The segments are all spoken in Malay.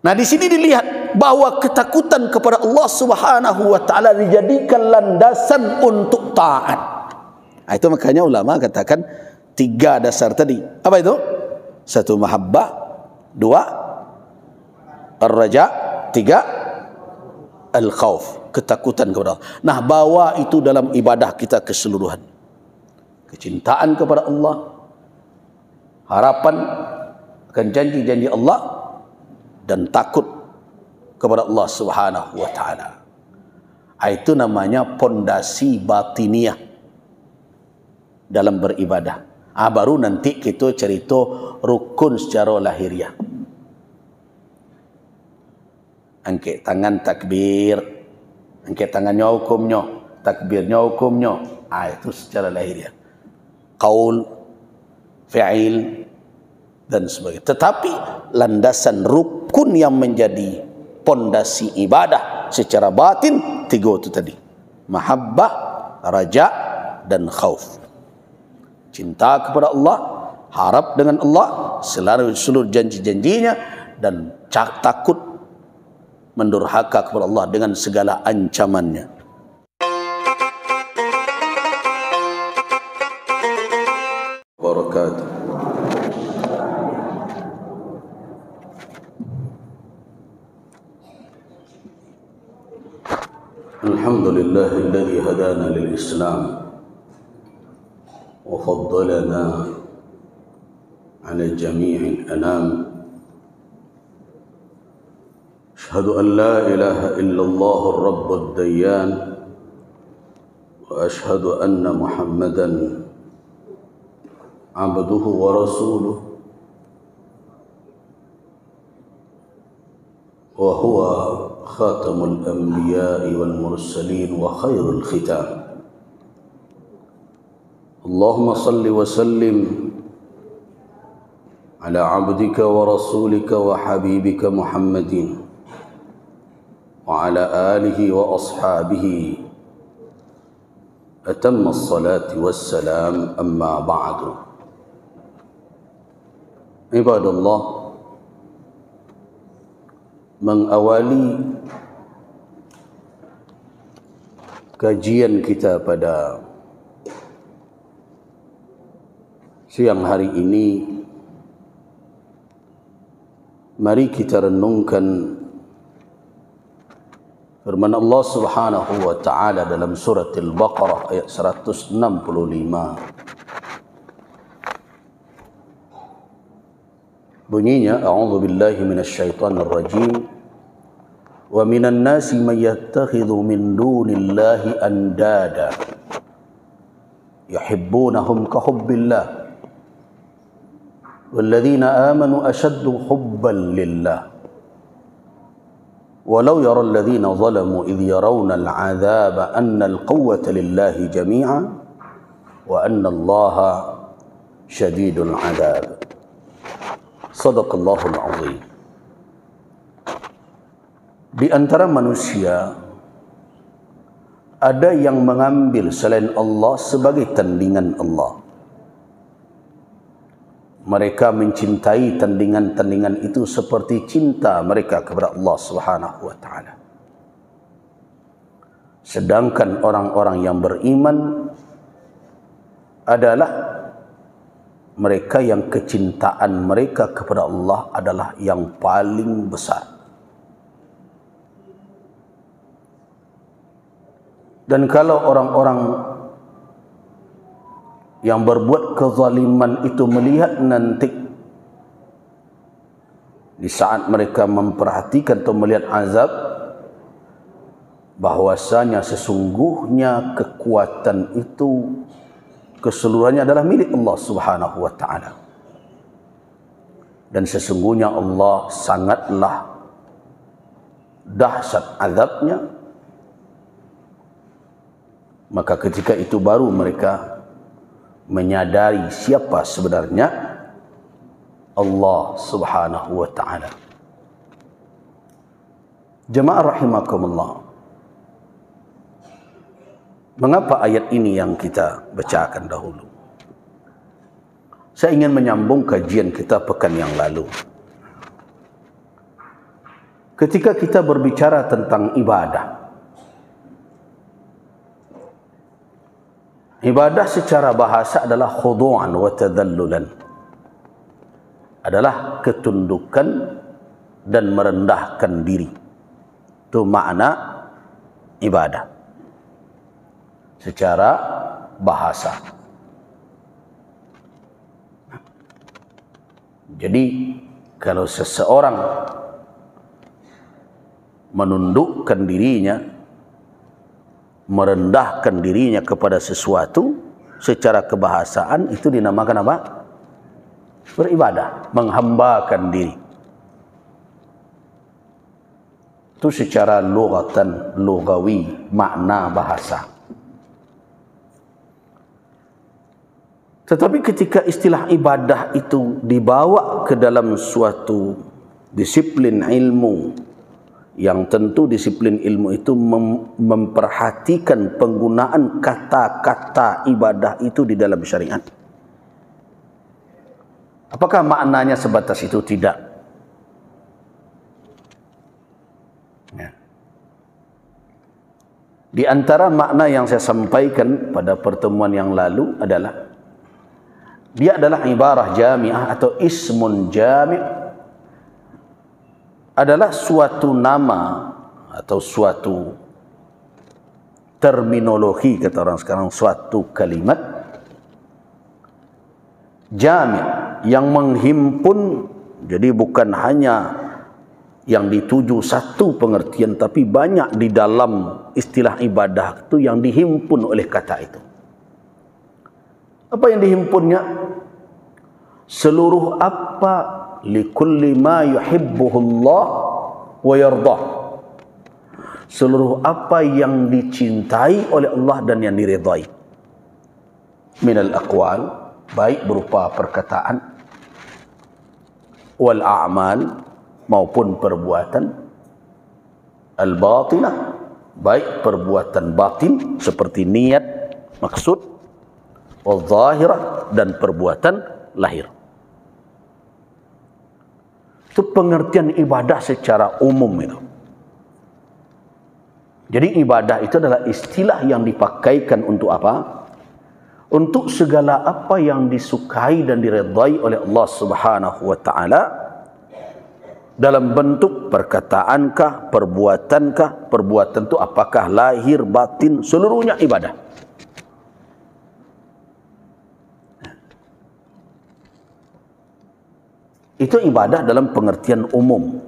Nah, di sini dilihat bahwa ketakutan kepada Allah Subhanahu wa taala dijadikan landasan untuk taat. Nah, itu makanya ulama katakan 3 dasar tadi. Apa itu? 1 mahabbah, 2 ar-raja, 3 al-khauf, ketakutan kepada Allah. Nah, bawa itu dalam ibadah kita keseluruhan. Kecintaan kepada Allah, harapan akan janji-janji Allah, dan takut kepada Allah Subhanahu wa taala. Itu namanya pondasi batiniah dalam beribadah. Baru nanti kita cerita rukun secara lahiriah. Angkat tangan takbir, angkat tangannya hukumnya, takbirnya hukumnya. Itu secara lahiriah. Qaul, fi'il, dan sebagainya. Tetapi landasan rukun yang menjadi pondasi ibadah secara batin 3 itu tadi. Mahabbah, raja, dan khauf. Cinta kepada Allah, harap dengan Allah, seluruh janji-janjinya, dan takut mendurhaka kepada Allah dengan segala ancamannya. Barakatuh. Alhamdulillahilladzi hadana lil Islam wa faddalana 'ala jami'il anam. Ashhadu an la ilaha illallah ar-rabbud dayyan wa ashhadu anna Muhammadan 'abduhu wa rasuluh wa huwa khatamul anbiya'i wal mursalin wa khairul khitam. Allahumma salli wa sallim ala 'abdika wa rasulika wa habibika Muhammadin wa ala alihi wa ashabihi atamma as-salati was-salam, amma ba'du. Ibadallah, mengawali kajian kita pada siang hari ini, mari kita renungkan firman Allah Subhanahu wa taala dalam surat Al-Baqarah ayat 165. Bunyinya, a'udzu billahi minasyaitonir rajim. Wa minan nasi may yattakhidhu min dunillahi andada yuhibbunahum ka hubbillah walladzina amanu ashaddu hubban lillah walau yara alladzina zalamu idh yarawna al'adzaba anna al-quwwata lillahi jami'an wa anna allaha syadidul 'adzab. Sadaqallahul azim. Di antara manusia ada yang mengambil selain Allah sebagai tandingan Allah. Mereka mencintai tandingan-tandingan itu seperti cinta mereka kepada Allah Subhanahu wa taala. Sedangkan orang-orang yang beriman adalah mereka yang kecintaan mereka kepada Allah adalah yang paling besar. Dan kalau orang-orang yang berbuat kezaliman itu melihat nanti di saat mereka memperhatikan atau melihat azab, bahwasanya sesungguhnya kekuatan itu keseluruhannya adalah milik Allah Subhanahu wa taala. Dan sesungguhnya Allah sangatlah dahsyat azabnya. Maka ketika itu baru mereka menyadari siapa sebenarnya Allah Subhanahu wa taala. Jemaah rahimakumullah, mengapa ayat ini yang kita bacakan dahulu? Saya ingin menyambung kajian kita pekan yang lalu. ketika kita berbicara tentang ibadah, ibadah secara bahasa adalah khudu'an wa tadhallulan, adalah ketundukan dan merendahkan diri. Itu makna ibadah secara bahasa. Jadi kalau seseorang menundukkan dirinya, merendahkan dirinya kepada sesuatu secara kebahasaan, itu dinamakan apa? Beribadah, menghambakan diri. Itu secara lughatan, lughawi, makna bahasa. Tetapi ketika istilah ibadah itu dibawa ke dalam suatu disiplin ilmu, yang tentu disiplin ilmu itu memperhatikan penggunaan kata-kata ibadah itu di dalam syariat. Apakah maknanya sebatas itu? Tidak. Ya. Di antara makna yang saya sampaikan pada pertemuan yang lalu adalah dia adalah ibarah jami'ah atau ismun jami', adalah suatu nama atau suatu terminologi, kata orang sekarang, suatu kalimat jami' yang menghimpun. Jadi bukan hanya yang dituju satu pengertian, tapi banyak di dalam istilah ibadah itu yang dihimpun oleh kata itu. Apa yang dihimpunnya? Seluruh apa likulli ma yuhibbuhu Allah wa yardah. Seluruh apa yang dicintai oleh Allah dan yang diridai. Minal aqwal, baik berupa perkataan, wal a'mal, maupun perbuatan, al batinah, baik perbuatan batin seperti niat, maksud, wal zahirah, dan perbuatan lahir. Itu pengertian ibadah secara umum itu. Jadi ibadah itu adalah istilah yang dipakaikan untuk apa? Untuk segala apa yang disukai dan diredai oleh Allah Subhanahu wa taala dalam bentuk perkataankah, perbuatankah, perbuatan itu apakah lahir, batin, seluruhnya ibadah. Itu ibadah dalam pengertian umum.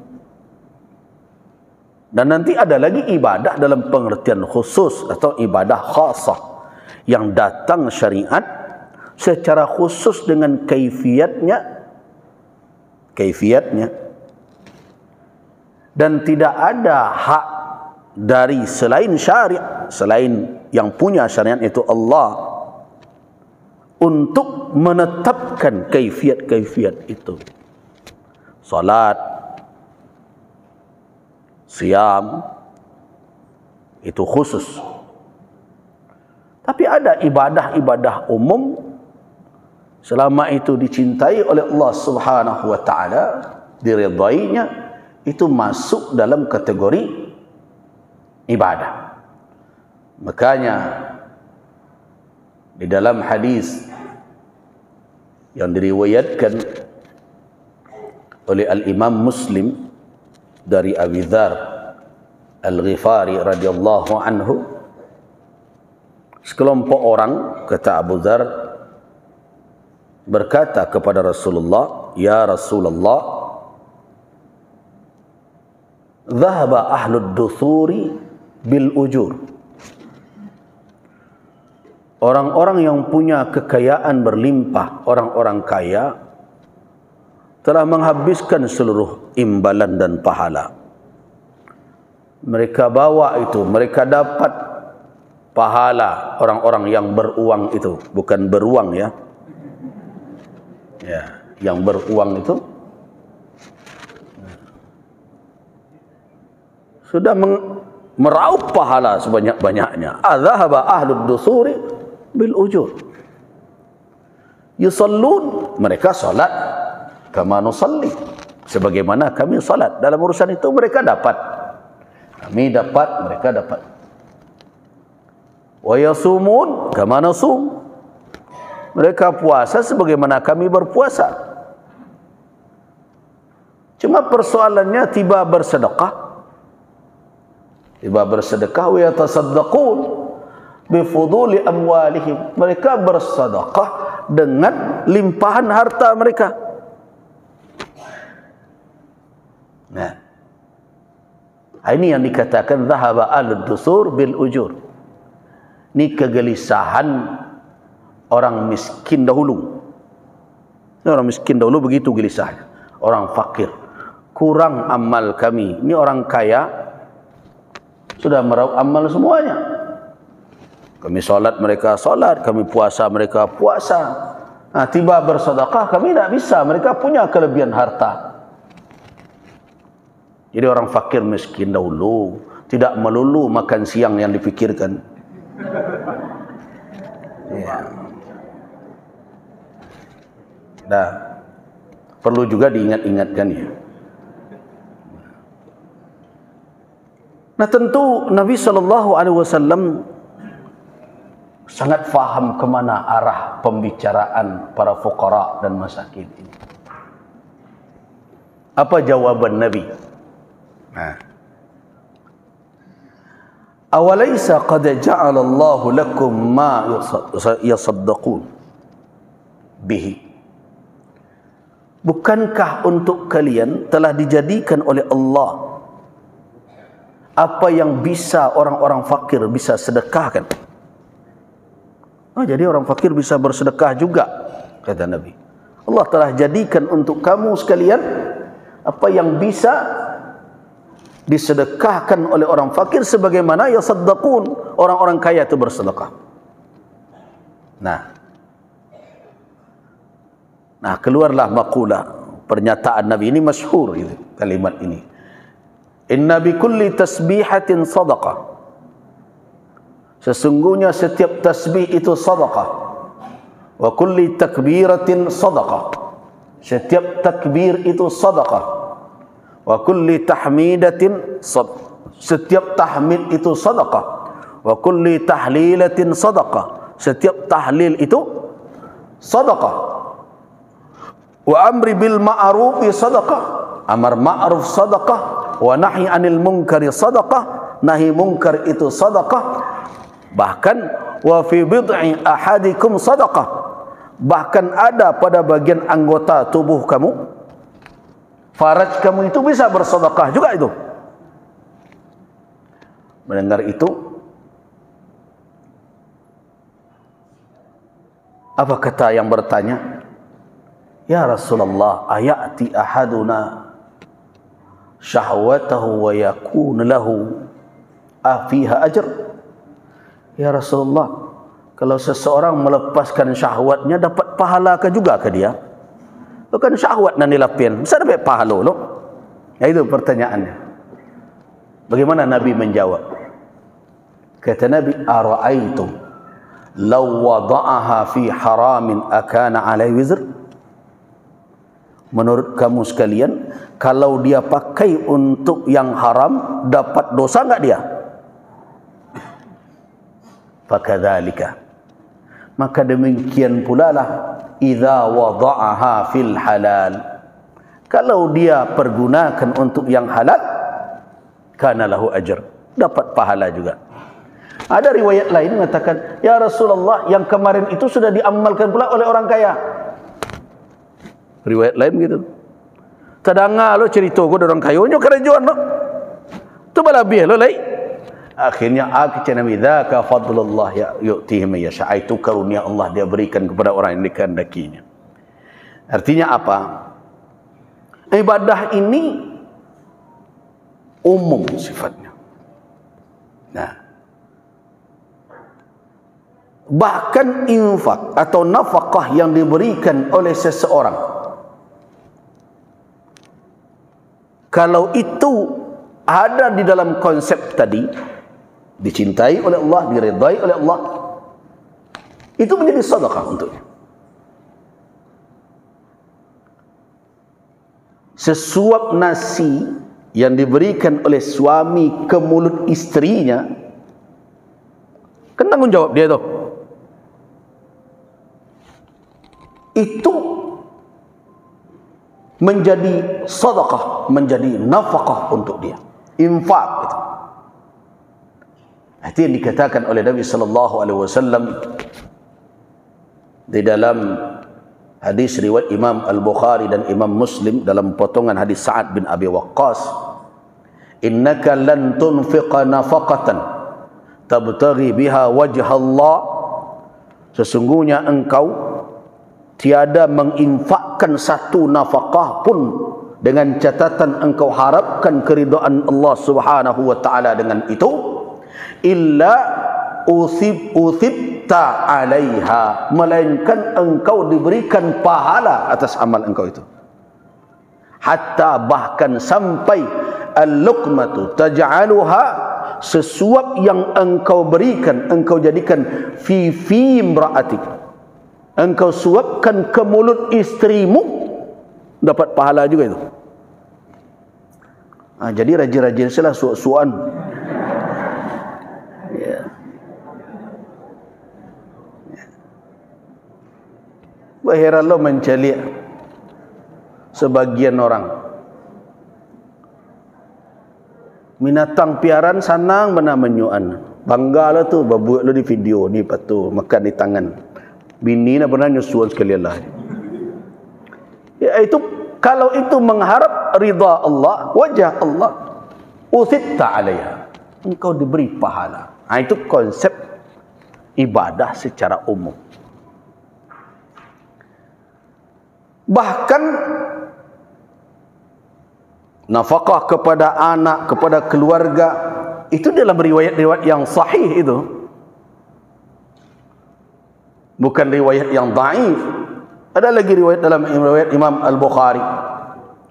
Dan nanti ada lagi ibadah dalam pengertian khusus atau ibadah khasah, yang datang syariat secara khusus dengan kaifiatnya, dan tidak ada hak dari selain syariat, selain yang punya syariat itu Allah, untuk menetapkan kaifiat-kaifiat itu. Salat, siam, itu khusus. Tapi ada ibadah-ibadah umum, selama itu dicintai oleh Allah Subhanahu wa taala, diridainya, itu masuk dalam kategori ibadah. Makanya di dalam hadis yang diriwayatkan oleh Al-Imam Muslim dari Abi Dzar Al-Ghifari radhiyallahu anhu, sekelompok orang, kata Abu Dzar, berkata kepada Rasulullah, "Ya Rasulullah, dhahaba ahlud duthuri bil ujur." Orang-orang yang punya kekayaan berlimpah, orang-orang kaya, telah menghabiskan seluruh imbalan dan pahala. Mereka bawa itu, mereka dapat pahala orang-orang yang beruang itu, bukan beruang ya. Ya, yang beruang itu sudah meraup pahala sebanyak-banyaknya. Adzhaba ahlud dusuri bil ujur. Yusallun, mereka salat kama nusalli, sebagaimana kami salat. Dalam urusan itu mereka dapat, kami dapat, mereka dapat. Wa yasumun kama nasum, mereka puasa sebagaimana kami berpuasa. Cuma persoalannya tiba bersedekah, wa yatasaddaqun bifuduli amwalihim, mereka bersedekah dengan limpahan harta mereka. Nah, ini yang dikatakan dhahaba al-dusur bil ujur. Ini kegelisahan orang miskin dahulu. Orang miskin dahulu begitu gelisahnya. Orang fakir, kurang amal kami. Ini orang kaya sudah meraup amal semuanya. Kami solat, mereka solat. Kami puasa, mereka puasa. Nah, tiba bersedekah, kami tidak bisa. Mereka punya kelebihan harta. Jadi orang fakir miskin dahulu tidak melulu makan siang yang dipikirkan. Ya. Nah, perlu juga diingat-ingatkan ya. Nah, tentu Nabi SAW sangat faham kemana arah pembicaraan para fuqara dan masakin ini. Apa jawaban Nabi? Nah, awalaysa qad ja'ala Allahu lakum ma yasaddaqun bihi, bukankah untuk kalian telah dijadikan oleh Allah apa yang bisa orang-orang fakir bisa sedekahkan? Oh, jadi orang fakir bisa bersedekah juga, kata Nabi. Allah telah jadikan untuk kamu sekalian apa yang bisa disedekahkan oleh orang fakir sebagaimana yasaddaqun, orang-orang kaya itu bersedekah. Nah, keluarlah maqula, pernyataan Nabi ini masyhur itu, kalimat ini. Inna bi kulli tasbihatin sadaqah. Sesungguhnya setiap tasbih itu sedekah. Wa kulli takbiratin sadaqah. Setiap takbir itu sedekah. Wa kulli tahmidatin sadaqah. Setiap tahmid itu sedekah. Wa kulli tahlilatin sadaqah. Setiap tahlil itu sedekah. Wa amri bil ma'rufi sadaqah. Amar ma'ruf sadaqah. Wa nahi anil munkari sadaqah. Nahi munkar itu sadaqah. Bahkan wa fi bid'i ahadikum sadaqah, bahkan ada pada bagian anggota tubuh kamu, faraj kamu itu bisa bersedekah juga itu. Mendengar itu, apa kata yang bertanya? Ya Rasulullah, ayati ahaduna syahwatahu wa yakun lahu afiha ajr? Ya Rasulullah, kalau seseorang melepaskan syahwatnya dapat pahala ke juga ke dia? Bukan syahwat nan dilapin, bisa dapat pahala loh. Ya, itu pertanyaannya. Bagaimana Nabi menjawab? Kata Nabi, ara'aitum law wada'aha fi haramin akana alaihi wizr? Menurut kamu sekalian, kalau dia pakai untuk yang haram dapat dosa enggak dia? Fakadzalika, maka demikian pula lah idza wada'aha fil halal, kalau dia pergunakan untuk yang halal, kana lahu ajr, dapat pahala juga. Ada riwayat lain mengatakan, ya Rasulullah, yang kemarin itu sudah diamalkan pula oleh orang kaya. Riwayat lain begitu. Tadanga lo cerita ko orang kaya nyo kerajuan lo, tu balabih lo lai. Akhirnya akhirat Nabi, dzaka fadlullah yu'tihi man yasha, itu karunia Allah dia berikan kepada orang yang dikehendakinya. Artinya apa? Ibadah ini umum sifatnya. Nah, bahkan infak atau nafkah yang diberikan oleh seseorang, kalau itu ada di dalam konsep tadi, dicintai oleh Allah, diridai oleh Allah, itu menjadi sedekah untuknya. sesuap nasi yang diberikan oleh suami ke mulut istrinya, kan tanggung jawab dia tu. Itu menjadi sedekah, menjadi nafkah untuk dia, infak itu. Itu yang dikatakan oleh Nabi sallallahu alaihi wasallam di dalam hadis riwayat Imam Al-Bukhari dan Imam Muslim dalam potongan hadis Sa'ad bin Abi Waqqas, innaka lan tunfiqa nafaqatan tabtaghi biha wajha Allah, sesungguhnya engkau tiada menginfakkan satu nafkah pun dengan catatan engkau harapkan keridaan Allah Subhanahu wa taala dengan itu, illa uthibta alaiha, melainkan engkau diberikan pahala atas amal engkau itu. Hatta bahkan sampai al-luqmatu taj'aluha, sesuap yang engkau berikan, engkau jadikan fi imra'atik, engkau suapkan ke mulut istrimu, dapat pahala juga itu. Jadi rajin-rajin salah suap-suan. Berheran lo mencari sebagian orang binatang piaraan sanang benar menyuan, bangga lah tu, babuat lo di video ni patu makan di tangan bini nak pernah nyusuan sekali lah. Ya, itu kalau itu mengharap ridha Allah, wajah Allah, uthibta alaiha, engkau diberi pahala. Itu konsep ibadah secara umum. Bahkan nafkah kepada anak, kepada keluarga, itu dalam riwayat-riwayat yang sahih itu, bukan riwayat yang dhaif. Ada lagi riwayat dalam riwayat Imam Al-Bukhari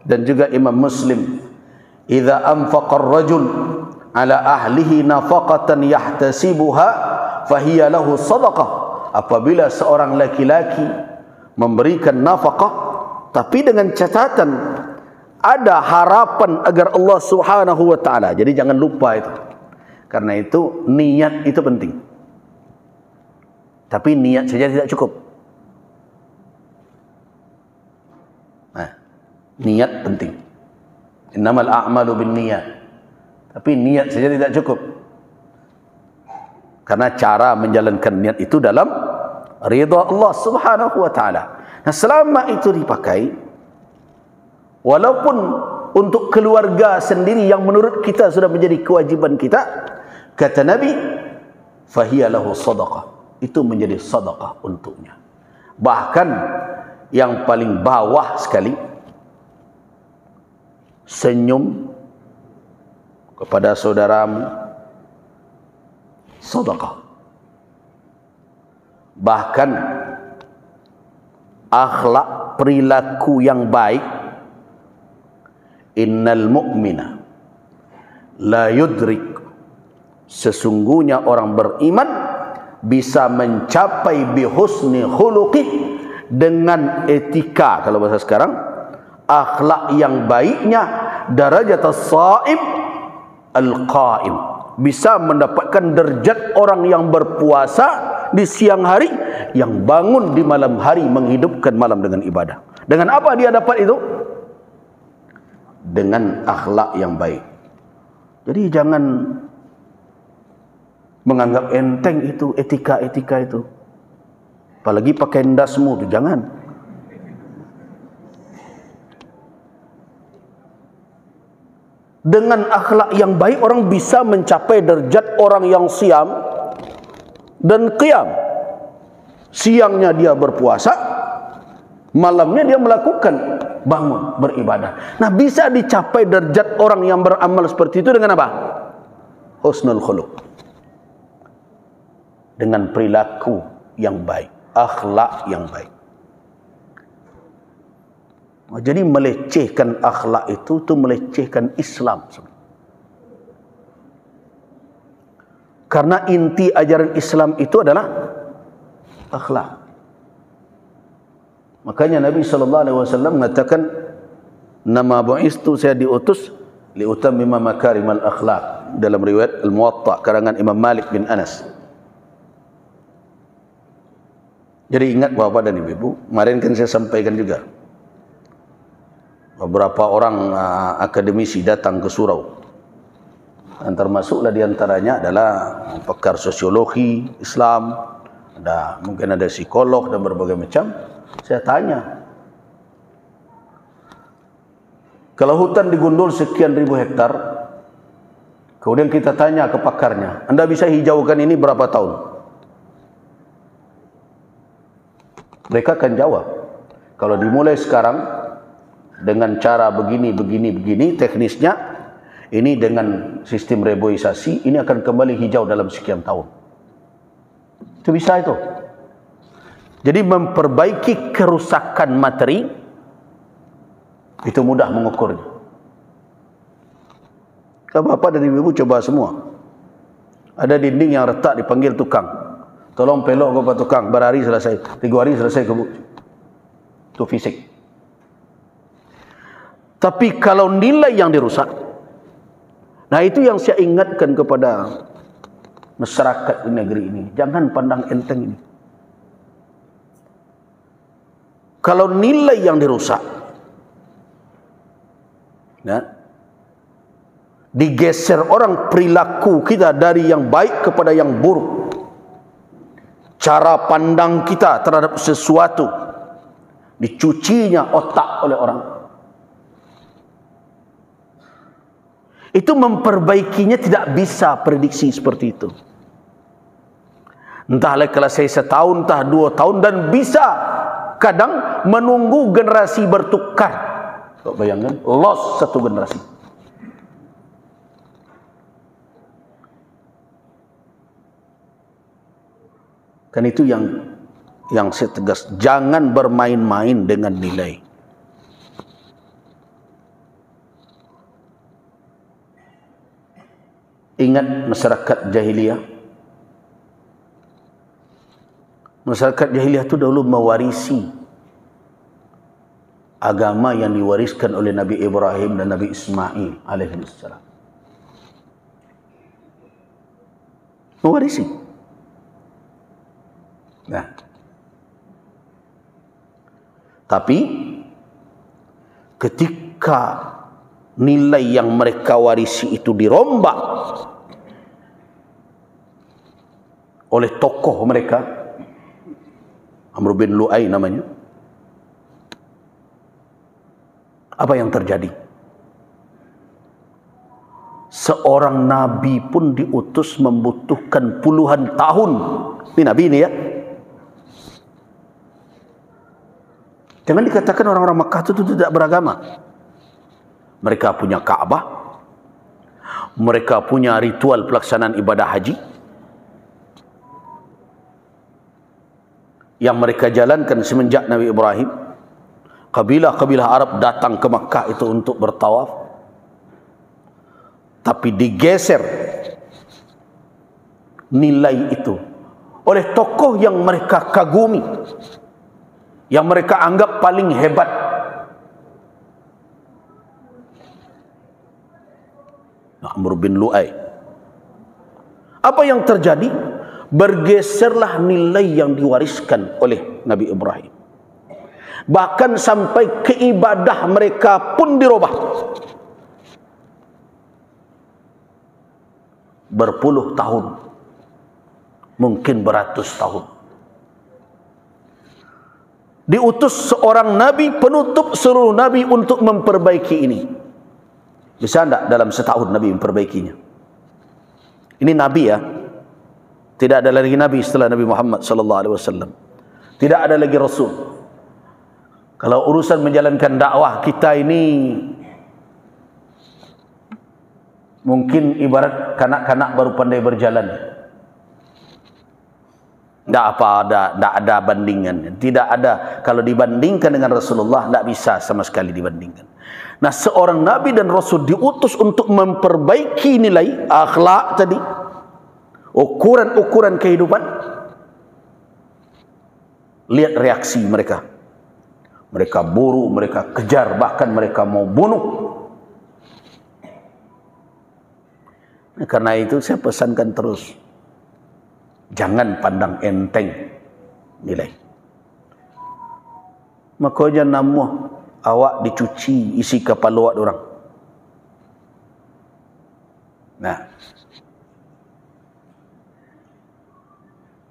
dan juga Imam Muslim, idza anfaqa ar-rajul ala ahlihi nafaqatan yahtasibuha fahiya lahu sadaqah, apabila seorang laki-laki memberikan nafkah tapi dengan catatan ada harapan agar Allah Subhanahu wa taala. Jadi jangan lupa itu. Karena itu niat itu penting. Tapi niat saja tidak cukup. Niat penting. Innamal a'malu binniyat. Tapi niat saja tidak cukup. Karena cara menjalankan niat itu dalam ridha Allah Subhanahu wa taala. Nah, selama itu dipakai, walaupun untuk keluarga sendiri yang menurut kita sudah menjadi kewajiban kita, kata Nabi, fahiya lahu sadaqah, itu menjadi sadaqah untuknya. Bahkan yang paling bawah sekali, senyum kepada saudaramu, sadaqah. Bahkan akhlak perilaku yang baik, innal mu'mina la yudrik, sesungguhnya orang beriman bisa mencapai bihusni khuluqi, dengan etika, kalau bahasa sekarang akhlak yang baiknya, darajat as-saim al-qaim, bisa mendapatkan derajat orang yang berpuasa di siang hari, yang bangun di malam hari menghidupkan malam dengan ibadah. Dengan apa dia dapat itu? Dengan akhlak yang baik. Jadi jangan menganggap enteng itu etika-etika itu. Apalagi pakai ndasmu itu, jangan. Dengan akhlak yang baik orang bisa mencapai derajat orang yang siam dan qiyam. Siangnya dia berpuasa, malamnya dia melakukan bangun beribadah. Nah, bisa dicapai derajat orang yang beramal seperti itu dengan apa? Husnul khuluq, dengan perilaku yang baik, akhlak yang baik. Jadi melecehkan akhlak itu melecehkan Islam. Karena inti ajaran Islam itu adalah akhlak. Makanya Nabi SAW mengatakan, nama bu'istu, saya diutus liutammima makarimal akhlak, dalam riwayat Al-Muwatta karangan Imam Malik bin Anas. Jadi ingat Bapak dan Ibu, kemarin kan saya sampaikan juga, beberapa orang akademisi datang ke surau, dan termasuklah diantaranya adalah pakar sosiologi Islam, mungkin ada psikolog dan berbagai macam. Saya tanya, kalau hutan digundul sekian ribu hektar, kemudian kita tanya ke pakarnya, Anda bisa hijaukan ini berapa tahun? Mereka akan jawab, kalau dimulai sekarang dengan cara begini teknisnya, ini dengan sistem reboisasi, ini akan kembali hijau dalam sekian tahun. Itu bisa itu. Jadi memperbaiki kerusakan materi itu mudah mengukurnya. Kalau Bapak dan Ibu coba semua, ada dinding yang retak dipanggil tukang, tolong pelok ke Pak tukang, berhari selesai, 3 hari selesai kebuk. Itu fisik. Tapi kalau nilai yang dirusak, nah itu yang saya ingatkan kepada masyarakat di negeri ini, jangan pandang enteng ini. Kalau nilai yang dirusak, ya, digeser orang perilaku kita dari yang baik kepada yang buruk, cara pandang kita terhadap sesuatu, dicucinya otak oleh orang, itu memperbaikinya tidak bisa prediksi seperti itu. Entahlah kalau saya setahun, entah 2 tahun, dan bisa kadang menunggu generasi bertukar. Kau bayangkan, loss 1 generasi. Kan itu yang saya tegas, jangan bermain-main dengan nilai. Ingat masyarakat jahiliyah. Masyarakat jahiliyah itu dahulu mewarisi agama yang diwariskan oleh Nabi Ibrahim dan Nabi Ismail alaihissalam. Mewarisi. Nah, tapi ketika nilai yang mereka warisi itu dirombak oleh tokoh mereka, Amr bin Lu'ay namanya, apa yang terjadi? Seorang nabi pun diutus membutuhkan puluhan tahun. Ini nabi ini ya. Jangan dikatakan orang-orang Makkah itu tidak beragama. Mereka punya Ka'bah, mereka punya ritual pelaksanaan ibadah haji yang mereka jalankan semenjak Nabi Ibrahim. Kabilah-kabilah Arab datang ke Makkah itu untuk bertawaf, tapi digeser nilai itu oleh tokoh yang mereka kagumi, yang mereka anggap paling hebat. Amr bin Lu'ay. Apa yang terjadi? Bergeserlah nilai yang diwariskan oleh Nabi Ibrahim. Bahkan sampai keibadah mereka pun dirubah. Berpuluh tahun, mungkin beratus tahun. Diutus seorang nabi penutup seluruh nabi untuk memperbaiki ini. Bisa tidak dalam setahun Nabi memperbaikinya? Ini Nabi ya. Tidak ada lagi Nabi setelah Nabi Muhammad SAW. Tidak ada lagi Rasul. Kalau urusan menjalankan dakwah kita ini mungkin ibarat kanak-kanak baru pandai berjalan. Tidak ada bandingan. Tidak ada. Kalau dibandingkan dengan Rasulullah, tidak bisa sama sekali dibandingkan. Nah, seorang Nabi dan Rasul diutus untuk memperbaiki nilai akhlak tadi, ukuran-ukuran kehidupan. Lihat reaksi mereka. mereka buru, mereka kejar, bahkan mereka mau bunuh. Karena itu saya pesankan terus, jangan pandang enteng nilai. Makanya namuh awak dicuci isi kepala awak orang. Nah,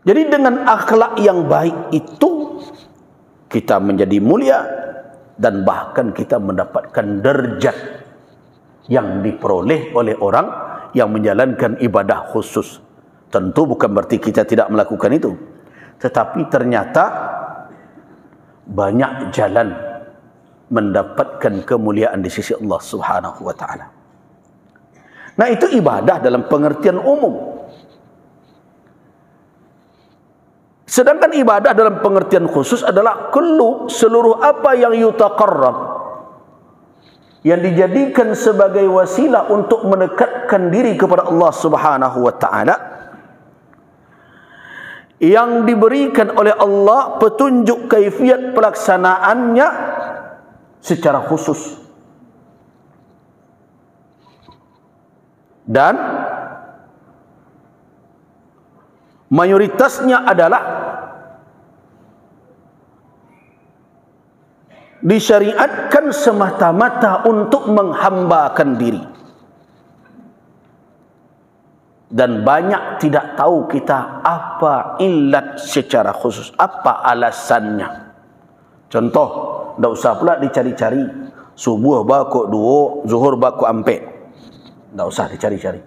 jadi dengan akhlak yang baik itu kita menjadi mulia dan bahkan kita mendapatkan derajat yang diperoleh oleh orang yang menjalankan ibadah khusus. Tentu bukan berarti kita tidak melakukan itu, tetapi ternyata banyak jalan mendapatkan kemuliaan di sisi Allah Subhanahu wa taala. Nah, itu ibadah dalam pengertian umum. Sedangkan ibadah dalam pengertian khusus adalah seluruh apa yang yutaqarrab, yang dijadikan sebagai wasilah untuk mendekatkan diri kepada Allah Subhanahu wa taala, yang diberikan oleh Allah petunjuk kaifiat pelaksanaannya secara khusus, dan mayoritasnya adalah disyariatkan semata-mata untuk menghambakan diri. Dan banyak tidak tahu kita apa illat secara khusus, apa alasannya. Contoh, tidak usah pula dicari-cari subuh bakok 2, zuhur bakok 4. Tidak usah dicari-cari.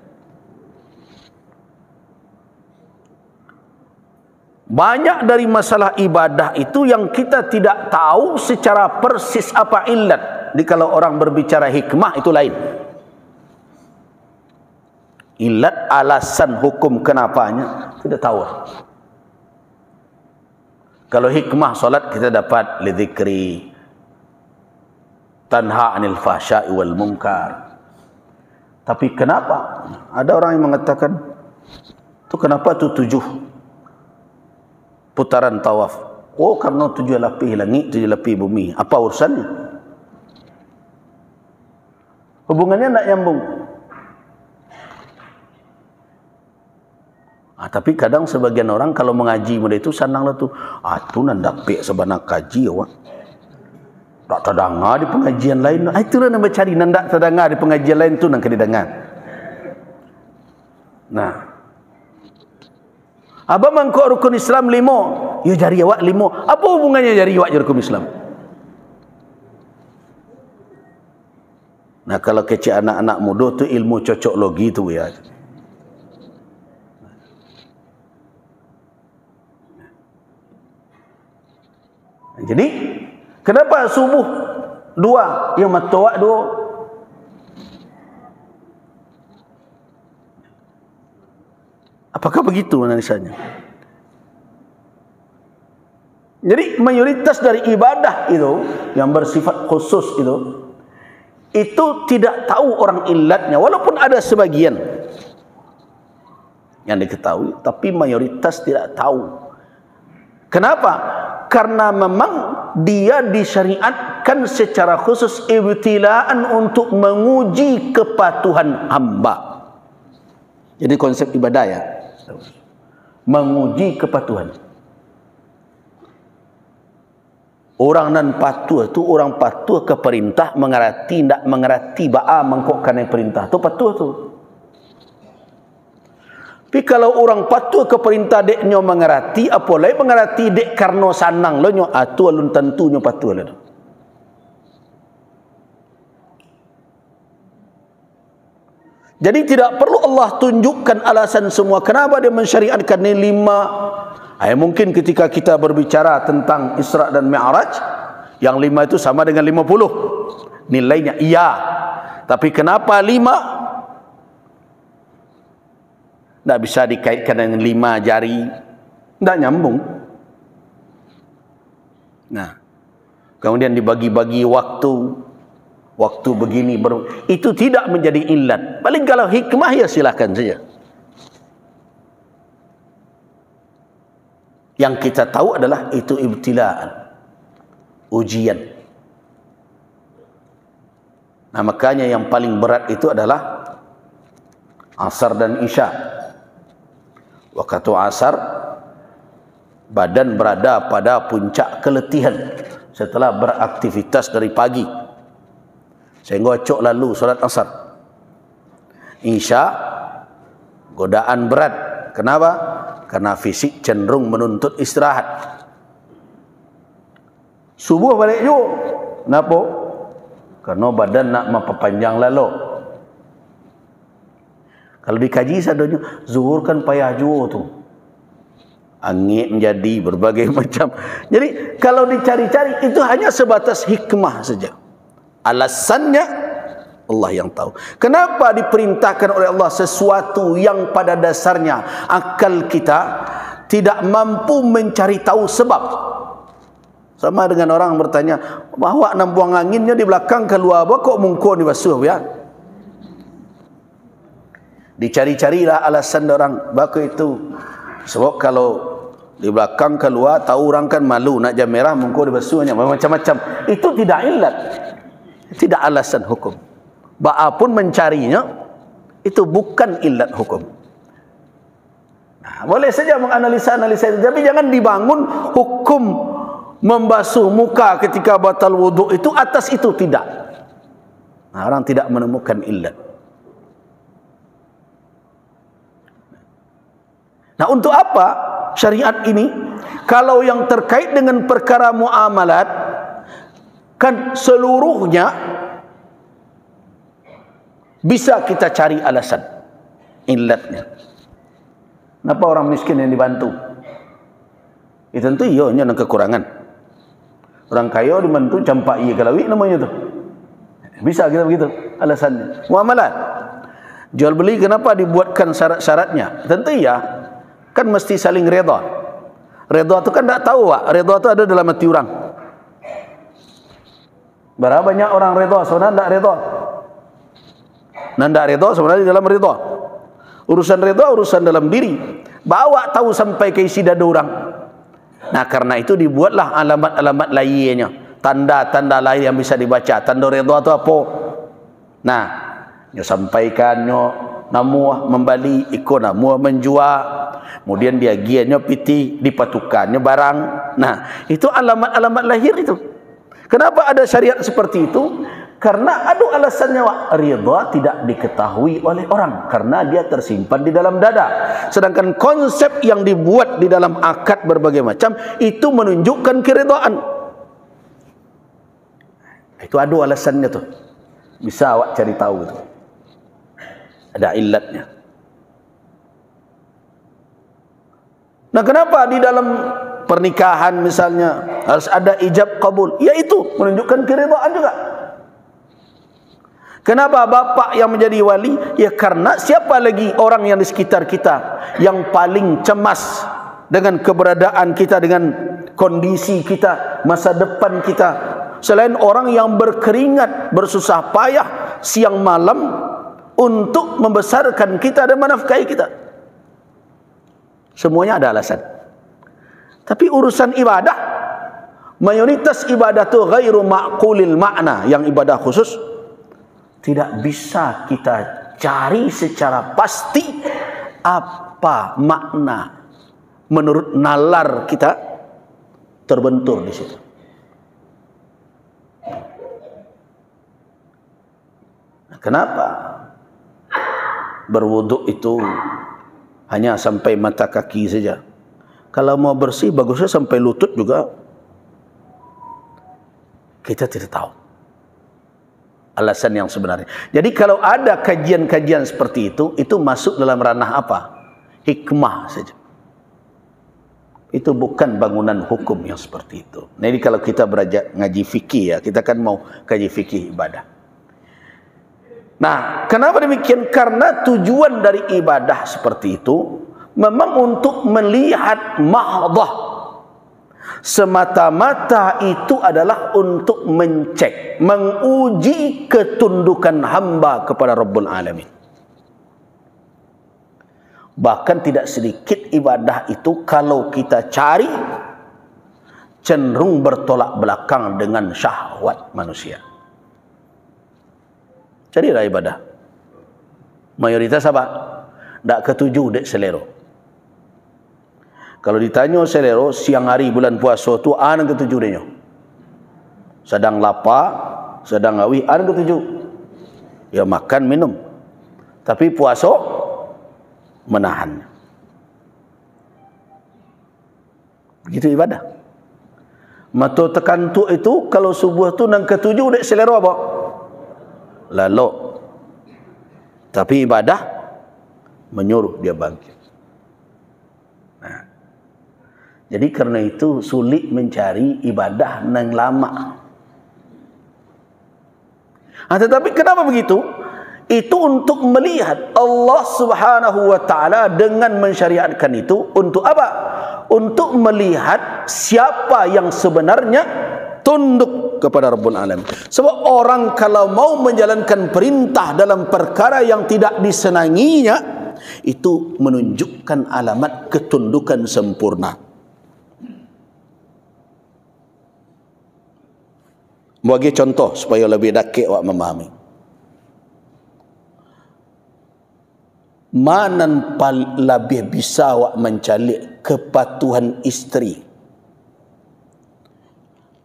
Banyak dari masalah ibadah itu yang kita tidak tahu secara persis apa illat. Jadi kalau orang berbicara hikmah itu lain. Illat, alasan, hukum kenapanya tidak tahu. Kalau hikmah solat kita dapat lidzikri, tanha anil fahsya'i wal munkar. Tapi kenapa ada orang yang mengatakan itu kenapa tu 7 putaran tawaf? Oh, karena 7 lapis langit, 7 lapis bumi. Apa urusannya? Hubungannya tak nyambung. Tapi kadang sebagian orang kalau mengaji muda itu sananglah tu, tu nandak pek sebanyak kaji awak. Tak terdengar di pengajian lain. Itulah nak cari nandak terdengar di pengajian lain tu nak didengar. Nah, abang mangkuk rukun Islam 5, ya jari awak 5. Apa hubungannya jari awak rukun Islam? Nah, kalau kecil anak-anak muda tu ilmu cocok logi tu ya. Jadi, kenapa subuh 2, yang matawak 2? Apakah begitu analisanya? Jadi mayoritas dari ibadah itu yang bersifat khusus itu tidak tahu orang illatnya, walaupun ada sebagian yang diketahui, tapi mayoritas tidak tahu. Kenapa? Karena memang dia disyariatkan secara khusus ibtilaan untuk menguji kepatuhan hamba. Jadi konsep ibadah ya, menguji kepatuhan. Orang nan patuh tu orang patuh ke perintah, mengerti tidak mengerti ba'a mengkokkan yang perintah tu patuh tu. Tapi kalau orang patuh ke perintah deknya mengerti, apalagi mengerti dek karena sanang lo nyo, tu alun tentunya patuh lah. Jadi tidak perlu Allah tunjukkan alasan semua kenapa dia mensyariatkan ini 5. Mungkin ketika kita berbicara tentang Isra dan Mi'raj, yang 5 itu sama dengan 50 nilainya, iya. Tapi kenapa 5? Tak bisa dikaitkan dengan 5 jari, tak nyambung. Nah, kemudian dibagi-bagi waktu begini itu tidak menjadi illat. Paling kalau hikmah ya silakan saja. Yang kita tahu adalah itu ibtilaan. ujian. Nah, makanya yang paling berat itu adalah asar dan isya. Waktu asar, badan berada pada puncak keletihan setelah beraktivitas dari pagi, sehingga cok lalu solat asar. Isya, godaan berat. Kenapa? Karena fisik cenderung menuntut istirahat. Subuh balik yuk. Kenapa? Karena badan nak memperpanjang lalu. Kalau dikaji sadanya, zuhur kan payah juga tu. Angin menjadi berbagai macam. Jadi kalau dicari-cari itu hanya sebatas hikmah saja. Alasannya Allah yang tahu. Kenapa diperintahkan oleh Allah sesuatu yang pada dasarnya akal kita tidak mampu mencari tahu sebab. Sama dengan orang bertanya, bahawa nak buang anginnya di belakang keluar apa kok mungkon dibasuh ya? Dicari-carilah alasan orang baku itu. Sebab kalau di belakang keluar, tahu orang kan malu nak jam merah mungkon dibasuhnya macam-macam. Itu tidak ilat. Tidak alasan hukum. Ba'apun mencarinya, itu bukan ilat hukum. Nah, boleh saja menganalisa-analisa itu, tapi jangan dibangun hukum membasuh muka ketika batal wuduk itu atas itu, tidak. Nah, orang tidak menemukan ilat. Nah, untuk apa syariat ini? Kalau yang terkait dengan perkara muamalat, kan seluruhnya bisa kita cari alasan, ilatnya. Kenapa orang miskin yang dibantu? Itu tentu ianya ada kekurangan. Orang kaya dibantu campak iya kalawi namanya tu. Bisa kita begitu alasannya. Muamalat. Jual beli kenapa dibuatkan syarat-syaratnya? Tentu iya. Kan mesti saling reda. Reda tu kan tak tahu Pak. Reda tu ada dalam hati orang. Berapa banyak orang reda, sebenarnya tak reda. Nanda reda sebenarnya di dalam reda. Urusan reda urusan dalam diri. Bawa tahu sampai ke isi dada orang. Nah, karena itu dibuatlah alamat-alamat lainnya, tanda-tanda lain yang bisa dibaca. Tanda reda itu apa? Nah, nyo sampaikan nyo namuah membali, iko namuah menjual. Kemudian dia giannya piti dipatukannya barang. Nah, itu alamat-alamat lahir itu. Kenapa ada syariat seperti itu? Karena ada alasannya, ridha tidak diketahui oleh orang karena dia tersimpan di dalam dada. Sedangkan konsep yang dibuat di dalam akad berbagai macam itu menunjukkan keridhaan. Itu ada alasannya tuh. Bisa awak cari tahu itu. Ada ilatnya. Nah, kenapa di dalam pernikahan misalnya harus ada ijab kabul? Yaitu menunjukkan keridhaan juga. Kenapa bapak yang menjadi wali? Ya karena siapa lagi orang yang di sekitar kita yang paling cemas dengan keberadaan kita, dengan kondisi kita, masa depan kita, selain orang yang berkeringat, bersusah payah siang malam untuk membesarkan kita dan menafkahi kita. Semuanya ada alasan. Tapi urusan ibadah, mayoritas ibadah itu ghairu ma'qulil makna, yang ibadah khusus tidak bisa kita cari secara pasti apa makna menurut nalar kita terbentur di situ. Nah, kenapa berwuduk itu hanya sampai mata kaki saja? Kalau mau bersih bagusnya sampai lutut juga. Kita tidak tahu alasan yang sebenarnya. Jadi kalau ada kajian-kajian seperti itu masuk dalam ranah apa? Hikmah saja. Itu bukan bangunan hukum yang seperti itu. Nah, ini kalau kita belajar ngaji fikih ya, kita kan mau kaji fikih ibadah. Nah, kenapa demikian? Karena tujuan dari ibadah seperti itu memang untuk melihat mahdhah. Semata-mata itu adalah untuk mencek, menguji ketundukan hamba kepada Rabbul Alamin. Bahkan tidak sedikit ibadah itu kalau kita cenderung bertolak belakang dengan syahwat manusia. Carilah ibadah. Mayoritas apa? Tak ketuju dek selero. Kalau ditanya selero, siang hari bulan puasa tu an ketuju denyo. Sedang lapar, sedang awi, an ketuju. Ya makan minum. Tapi puasa menahan. Begitu ibadah. Mata tekan tu itu kalau subuh tu nang ketuju dek selero apa? Lalu. Tapi ibadah menyuruh dia bangkit. Nah. Jadi karena itu sulit mencari ibadah nang lama. Tetapi kenapa begitu? Itu untuk melihat Allah Subhanahu wa taala dengan mensyariatkan itu untuk apa? Untuk melihat siapa yang sebenarnya tunduk kepada Rabbul Alamin. Sebab orang kalau mau menjalankan perintah dalam perkara yang tidak disenanginya, itu menunjukkan alamat ketundukan sempurna. Bagi contoh supaya lebih dakik awak memahami. Mana lebih bisa awak mencalik kepatuhan isteri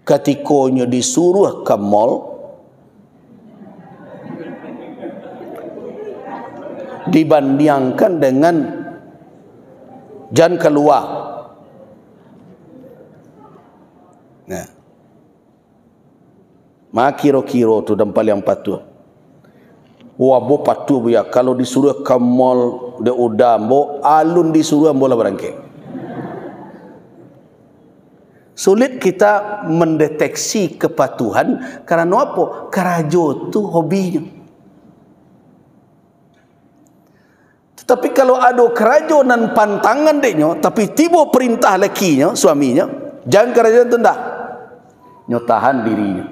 ketikanya disuruh ke mall dibandingkan dengan jangan keluar. Nah, mak kira-kira tu dampak yang patuh. Wabo patuh ya kalau disuruh ke mall de udah bo alun disuruh bola berangkat. Sulit kita mendeteksi kepatuhan karena apa? Kerajo tu hobinya. Tetapi kalau ada kerajo nan pantangan deknya tapi tiba perintah lakinya, suaminya, jangan kerajo tu ndak. Nyotahan dirinya.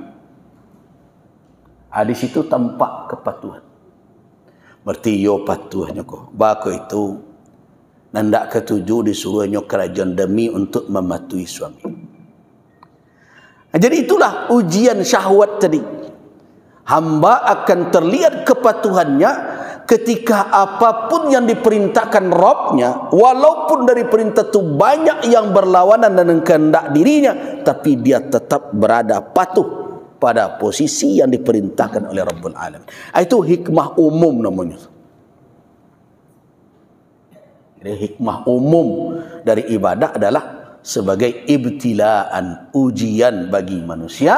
Di situ tampak kepatuhan. Berarti yo patuhnya kok. Bako itu nandak ketujuh disuruhnya kerajaan demi untuk mematuhi suami. Jadi itulah ujian syahwat tadi. Hamba akan terlihat kepatuhannya ketika apapun yang diperintahkan Rabbnya, walaupun dari perintah itu banyak yang berlawanan dengan kehendak dirinya, tapi dia tetap berada patuh pada posisi yang diperintahkan oleh Rabbul Alamin. Itu hikmah umum namanya. Jadi hikmah umum dari ibadah adalah sebagai ibtilaan, ujian bagi manusia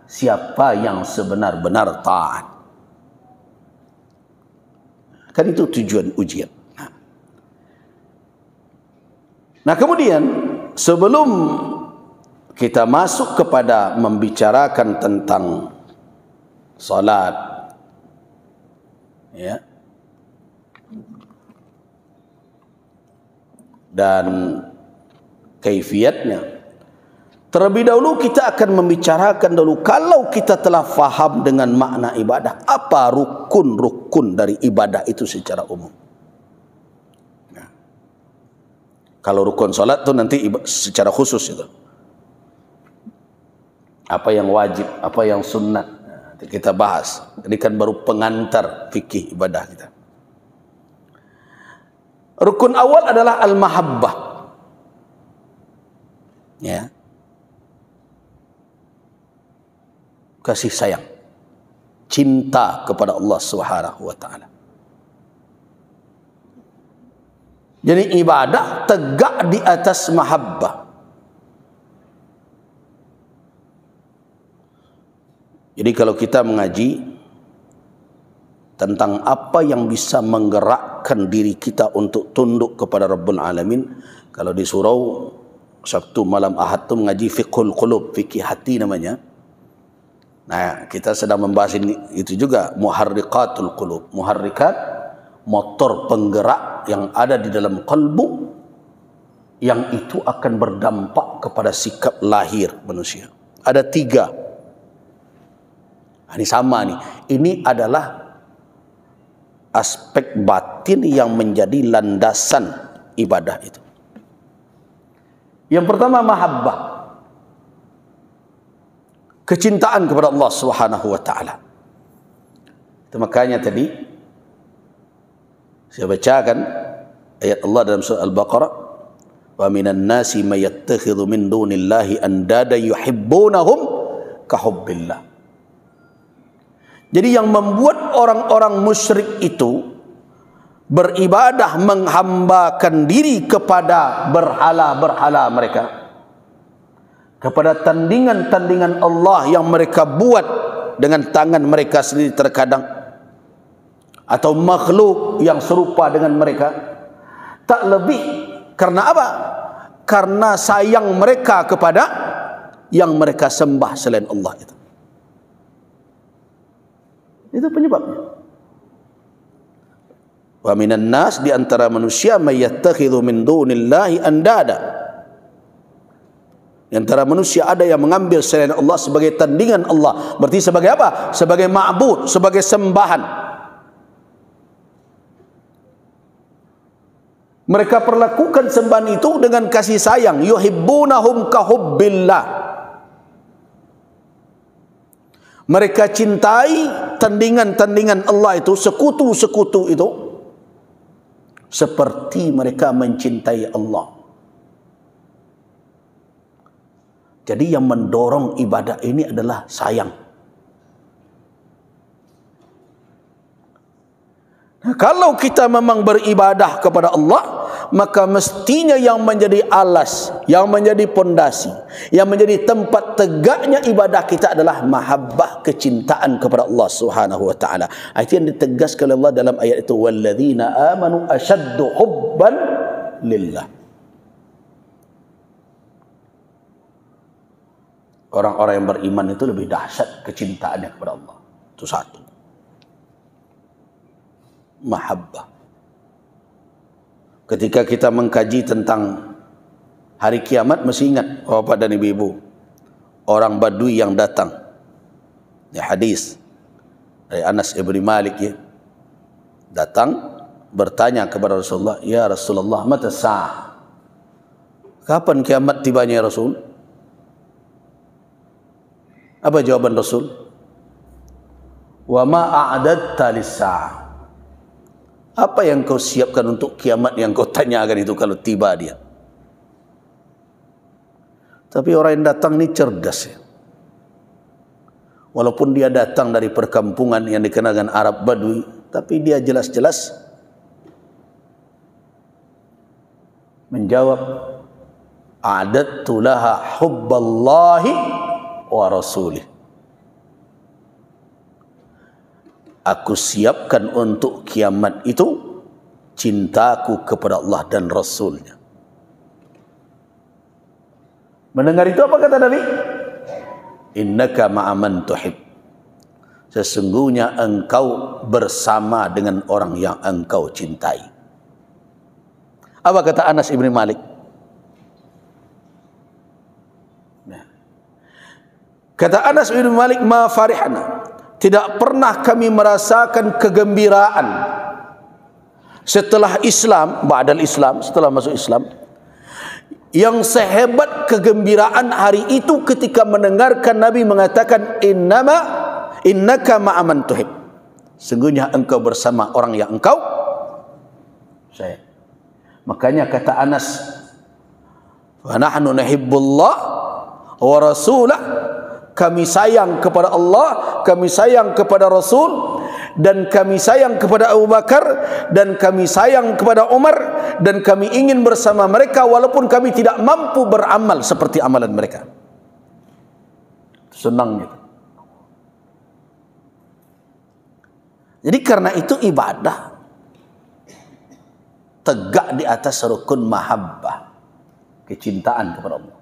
siapa yang sebenar-benar taat. Kan itu tujuan ujian. Nah kemudian sebelum kita masuk kepada membicarakan tentang salat, ya, dan kaifiatnya, terlebih dahulu kita akan membicarakan dulu kalau kita telah faham dengan makna ibadah, apa rukun-rukun dari ibadah itu secara umum. Nah, kalau rukun salat itu nanti secara khusus itu. Apa yang wajib, apa yang sunnat, nanti kita bahas. Ini kan baru pengantar fikih ibadah kita. Rukun awal adalah al-mahabbah. Ya. Kasih sayang. Cinta kepada Allah Subhanahu wa taala. Jadi ibadah tegak di atas mahabbah. Jadi kalau kita mengaji tentang apa yang bisa menggerakkan diri kita untuk tunduk kepada Rabbul Alamin, kalau di surau Sabtu malam Ahad tu mengaji fiqhul qulub, fikih hati namanya. Nah, kita sedang membahas ini itu juga muharriqatul qulub. Muharrikat, motor penggerak yang ada di dalam kalbu yang itu akan berdampak kepada sikap lahir manusia. Ada 3. Ini sama nih. Ini adalah aspek batin yang menjadi landasan ibadah itu. Yang pertama mahabbah. kecintaan kepada Allah Subhanahu wa taala. Itu makanya tadi saya bacakan ayat Allah dalam surah Al-Baqarah, wa minan nasi may yattakhidhu min dunillahi andada yuhibbunahum kahubbillah. Jadi yang membuat orang-orang musyrik itu beribadah menghambakan diri kepada berhala-berhala mereka, kepada tandingan-tandingan Allah yang mereka buat dengan tangan mereka sendiri terkadang, atau makhluk yang serupa dengan mereka, tak lebih karena apa? Karena sayang mereka kepada yang mereka sembah selain Allah itu. Itu penyebabnya. Wa minan nas, di antara manusia, may yattakhidhu min dunillahi andada. Di antara manusia ada yang mengambil selain Allah sebagai tandingan Allah. Berarti sebagai apa? Sebagai ma'bud, sebagai sembahan. Mereka perlakukan sembahan itu dengan kasih sayang. Yuhibbunahum kahubbillah. Mereka cintai tandingan-tandingan Allah itu, sekutu-sekutu itu, seperti mereka mencintai Allah. Jadi yang mendorong ibadah ini adalah sayang. Nah, kalau kita memang beribadah kepada Allah, maka mestinya yang menjadi alas, yang menjadi pondasi, yang menjadi tempat tegaknya ibadah kita adalah mahabbah, kecintaan kepada Allah Subhanahu wa taala. Itu yang ditegaskan oleh Allah dalam ayat itu, walladzina amanu ashaddu hubban lillah. Orang-orang yang beriman itu lebih dahsyat kecintaannya kepada Allah. Itu satu. Mahabbah. Ketika kita mengkaji tentang hari kiamat, mesti ingat Bapak dan Ibu-ibu, orang Badui yang datang, ya, hadis dari Anas ibn Malik, ya, datang bertanya kepada Rasulullah, ya Rasulullah, mata sa'ah, kapan kiamat tibanya ya Rasul? Apa jawaban Rasul? Wa ma a'dadta lis-sa'ah. Apa yang kau siapkan untuk kiamat yang kau tanyakan itu kalau tiba dia? Tapi orang yang datang ini cerdas, ya. Walaupun dia datang dari perkampungan yang dikenal dengan Arab Badui, tapi dia jelas-jelas menjawab, a'adadtu laha hubballahi wa rasulih. Aku siapkan untuk kiamat itu cintaku kepada Allah dan Rasulnya. Mendengar itu apa kata Nabi? Innaka ma'aman tuhib. Sesungguhnya engkau bersama dengan orang yang engkau cintai. Apa kata Anas ibn Malik? Nah. Kata Anas ibn Malik, ma farihna. Tidak pernah kami merasakan kegembiraan setelah Islam, ba'dal Islam, setelah masuk Islam, yang sehebat kegembiraan hari itu ketika mendengarkan Nabi mengatakan, innaka ma'aman tuhib. Sungguhnya engkau bersama orang yang engkau sayang. Makanya kata Anas, wa nahnu nuhibbullah wa rasulah. Kami sayang kepada Allah, kami sayang kepada Rasul, dan kami sayang kepada Abu Bakar, dan kami sayang kepada Umar, dan kami ingin bersama mereka walaupun kami tidak mampu beramal seperti amalan mereka. Senang gitu. Jadi karena itu ibadah tegak di atas rukun mahabbah, kecintaan kepada Allah.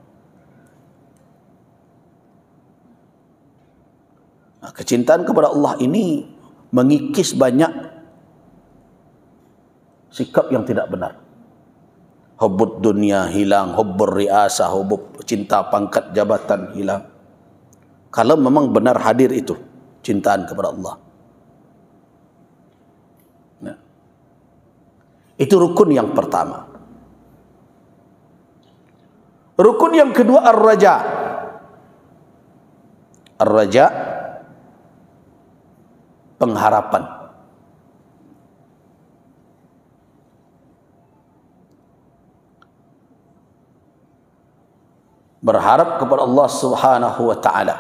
Nah, kecintaan kepada Allah ini mengikis banyak sikap yang tidak benar. Hubbud dunia hilang, hubbur riasah, hubbud cinta pangkat jabatan hilang. Kalau memang benar hadir itu cintaan kepada Allah. Nah, itu rukun yang pertama. Rukun yang kedua ar-raja. Ar-raja, pengharapan. Berharap kepada Allah Subhanahu wa ta'ala.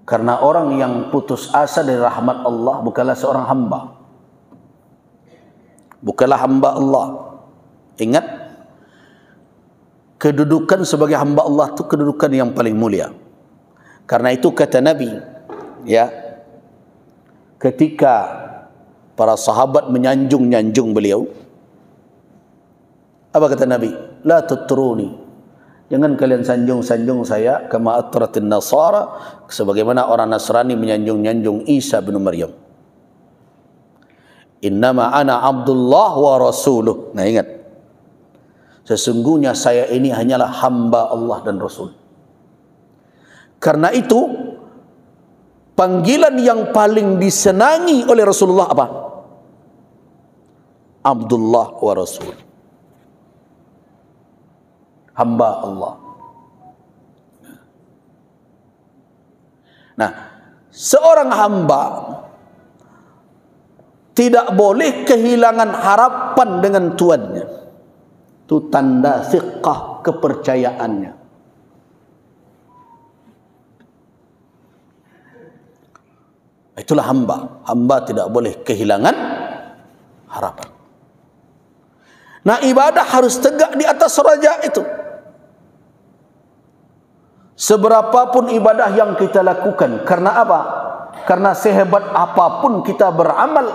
Karena orang yang putus asa dari rahmat Allah bukanlah seorang hamba. Bukanlah hamba Allah. Ingat, kedudukan sebagai hamba Allah itu kedudukan yang paling mulia. Karena itu kata Nabi, ya, ketika para sahabat menyanjung-nyanjung beliau, apa kata Nabi? La tutruni, jangan kalian sanjung-sanjung saya kama atratin nasara, sebagaimana orang Nasrani menyanjung-nyanjung Isa bin Maryam. Innama ana Abdullah wa rasuluh. Nah, ingat, sesungguhnya saya ini hanyalah hamba Allah dan Rasul. Karena itu panggilan yang paling disenangi oleh Rasulullah apa? Abdullah wa Rasul, hamba Allah. Nah, seorang hamba tidak boleh kehilangan harapan dengan tuannya. Itu tanda thiqah, kepercayaannya. Itulah hamba. Hamba tidak boleh kehilangan harapan. Nah, ibadah harus tegak di atas raja itu. Seberapapun ibadah yang kita lakukan. Karena apa? Karena sehebat apapun kita beramal,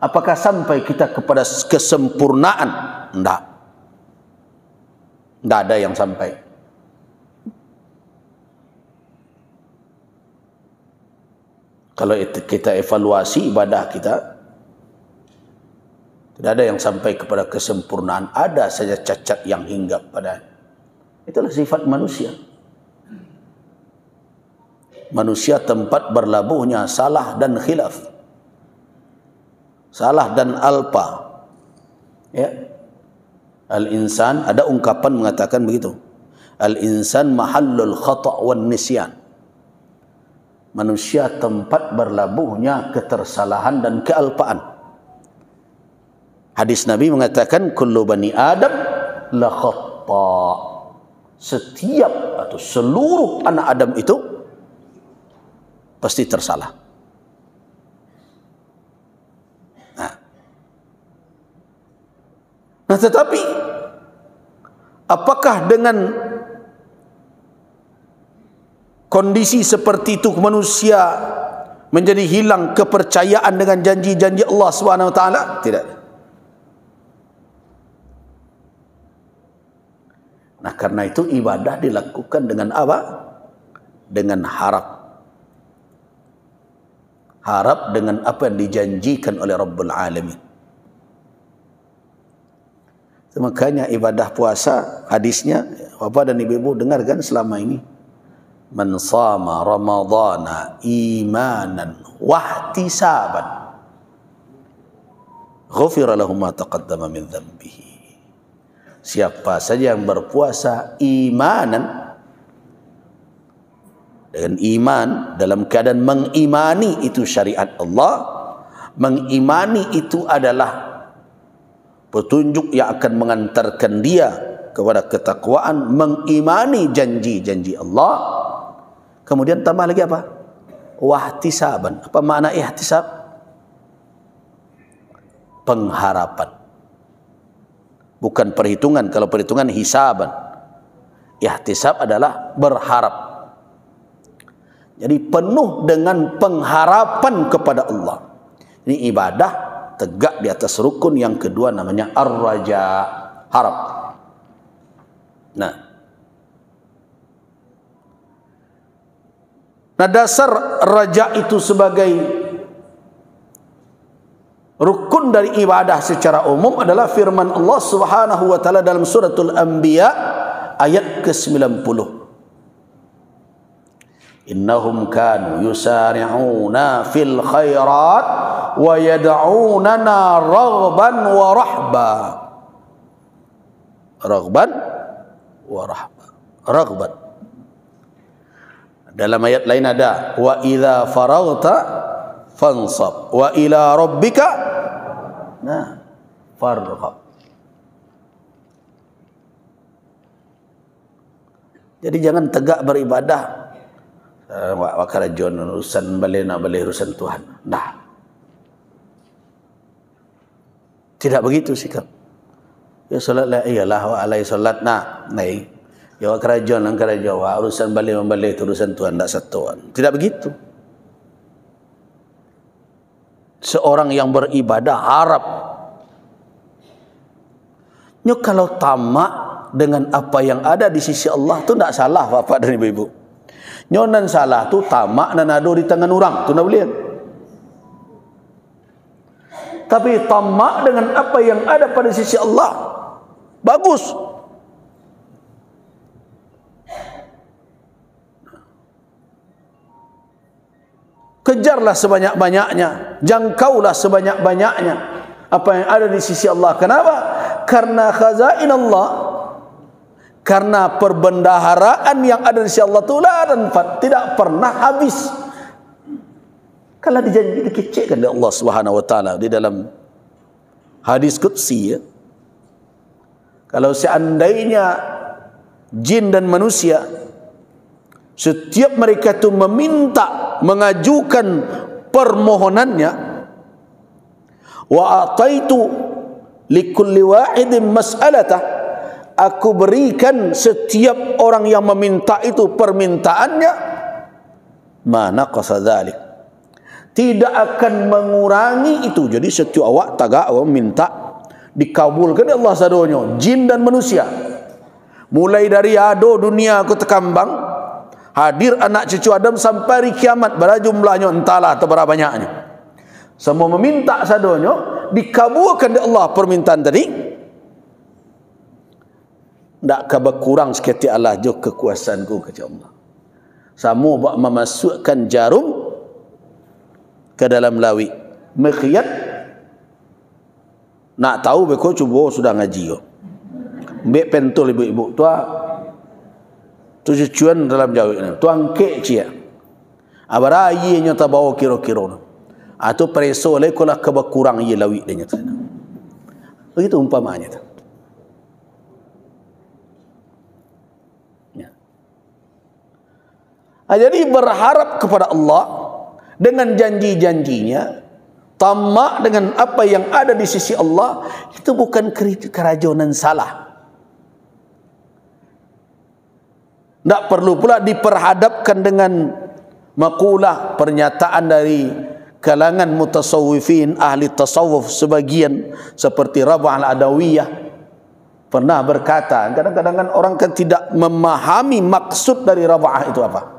apakah sampai kita kepada kesempurnaan? Tidak. Tidak ada yang sampai. Kalau kita evaluasi ibadah kita, tidak ada yang sampai kepada kesempurnaan. Ada saja cacat yang hinggap padanya. Itulah sifat manusia. Manusia tempat berlabuhnya salah dan khilaf, salah dan alpa. Ya, al-insan, ada ungkapan mengatakan begitu. Al-insan mahallul khata' wan nisyan. Manusia tempat berlabuhnya ketersalahan dan kealpaan. Hadis Nabi mengatakan kullu bani Adam la khata'. Setiap atau seluruh anak Adam itu pasti tersalah. Nah, tetapi apakah dengan kondisi seperti itu manusia menjadi hilang kepercayaan dengan janji-janji Allah Subhanahu wa taala? Tidak. Nah, karena itu ibadah dilakukan dengan apa? Dengan harap. Harap dengan apa yang dijanjikan oleh Rabbul Alamin. Makanya ibadah puasa, hadisnya Bapak dan Ibu dengarkan selama ini. Man shama ramadhana imanan wahtisaban ghufira lahu ma taqaddama min dhanbihi. Siapa saja yang berpuasa imanan, dengan iman, dalam keadaan mengimani itu syariat Allah, mengimani itu adalah petunjuk yang akan mengantarkan dia kepada ketakwaan, mengimani janji-janji Allah. Kemudian tambah lagi apa? Wahtisaban. Apa makna ihtisab? Pengharapan. Bukan perhitungan. Kalau perhitungan hisaban. Ihtisab adalah berharap. Jadi penuh dengan pengharapan kepada Allah. Ini ibadah tegak di atas rukun yang kedua, namanya ar-raja, harap. Nah, dasar raja itu sebagai rukun dari ibadah secara umum adalah firman Allah Subhanahu wa taala dalam suratul Anbiya ayat ke-90. Innahum kanu yusari'una fil khairat wa yad'unana raghban wa rahba. Raghban wa rahba. Raghban, Dalam ayat lain ada wa idza faraghta fansab wa ila rabbika farghab. Jadi jangan tegak beribadah. Wak karajon urusan balik nak balik urusan Tuhan. Nah. Tidak begitu sikap. Ya solat la iyalah wa alai solat nak naik. Ya wak karajon lang karajon urusan balik membalik urusan Tuhan tak satuan. Tidak begitu. Seorang yang beribadah harap nyo kalau tamak dengan apa yang ada di sisi Allah tu tak salah bapak dan ibu-ibu. Nyonan salah tu tamak dan ado di tangan orang tu nak boleh. Tapi tamak dengan apa yang ada pada sisi Allah bagus. Kejarlah sebanyak-banyaknya, jangkaulah sebanyak-banyaknya apa yang ada di sisi Allah. Kenapa? Karena khazain Allah, karena perbendaharaan yang ada di sisi Allah itu dan tidak pernah habis. Kalau dijanji dikecilkan oleh Allah Subhanahu wa taala di dalam hadis qudsi ya. Kalau seandainya jin dan manusia setiap mereka itu meminta, mengajukan permohonannya, wa ataitu likulli wahidin mas'alatah, aku berikan setiap orang yang meminta itu permintaannya, mana qasa dzalik, tidak akan mengurangi itu. Jadi setiap awak tagak awak minta dikabulkan Allah sadonyo, jin dan manusia. Mulai dari ado dunia aku tekambang, hadir anak cucu Adam sampai hari kiamat, berapa jumlahnya entahlah atau berapa banyaknya. Semua meminta sadonyo dikabulkan oleh Allah permintaan tadi. Tak kabar kurang sekali Allah jo kekuasaanku kata Allah. Sama buat memasukkan jarum ke dalam lawi. Mekhiyat nak tahu beko cuba sudah ngaji yo. Mbek pentul ibu-ibu tua tujuan dalam jauh ini. Tuang kek cia. Abara ye nya tabawa kiro-kiro. Atau preso le kolah kabar kurang ye lawi dia nyata. Begitu umpamanya tu. Jadi berharap kepada Allah dengan janji-janjinya, tamak dengan apa yang ada di sisi Allah, itu bukan kerajonan salah. Tak perlu pula diperhadapkan dengan makulah pernyataan dari kalangan mutasawwifin, ahli tasawuf sebagian seperti Rabah al-Adawiyah pernah berkata, kadang-kadang orang kan tidak memahami maksud dari Rabah itu apa.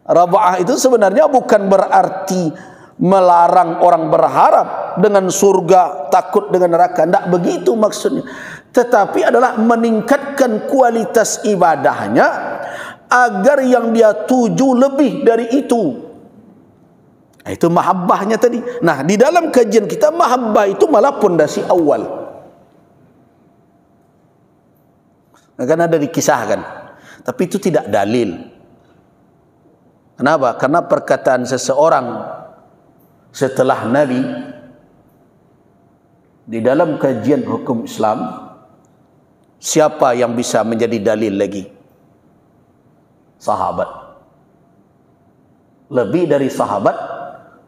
Raba'ah itu sebenarnya bukan berarti melarang orang berharap dengan surga, takut dengan neraka. Tidak begitu maksudnya. Tetapi adalah meningkatkan kualitas ibadahnya agar yang dia tuju lebih dari itu. Itu mahabbahnya tadi. Nah, di dalam kajian kita mahabbah itu malah pondasi awal. Akan ada dikisahkan. Tapi itu tidak dalil. Kenapa? Karena perkataan seseorang setelah Nabi di dalam kajian hukum Islam, siapa yang bisa menjadi dalil lagi? Sahabat. Lebih dari sahabat,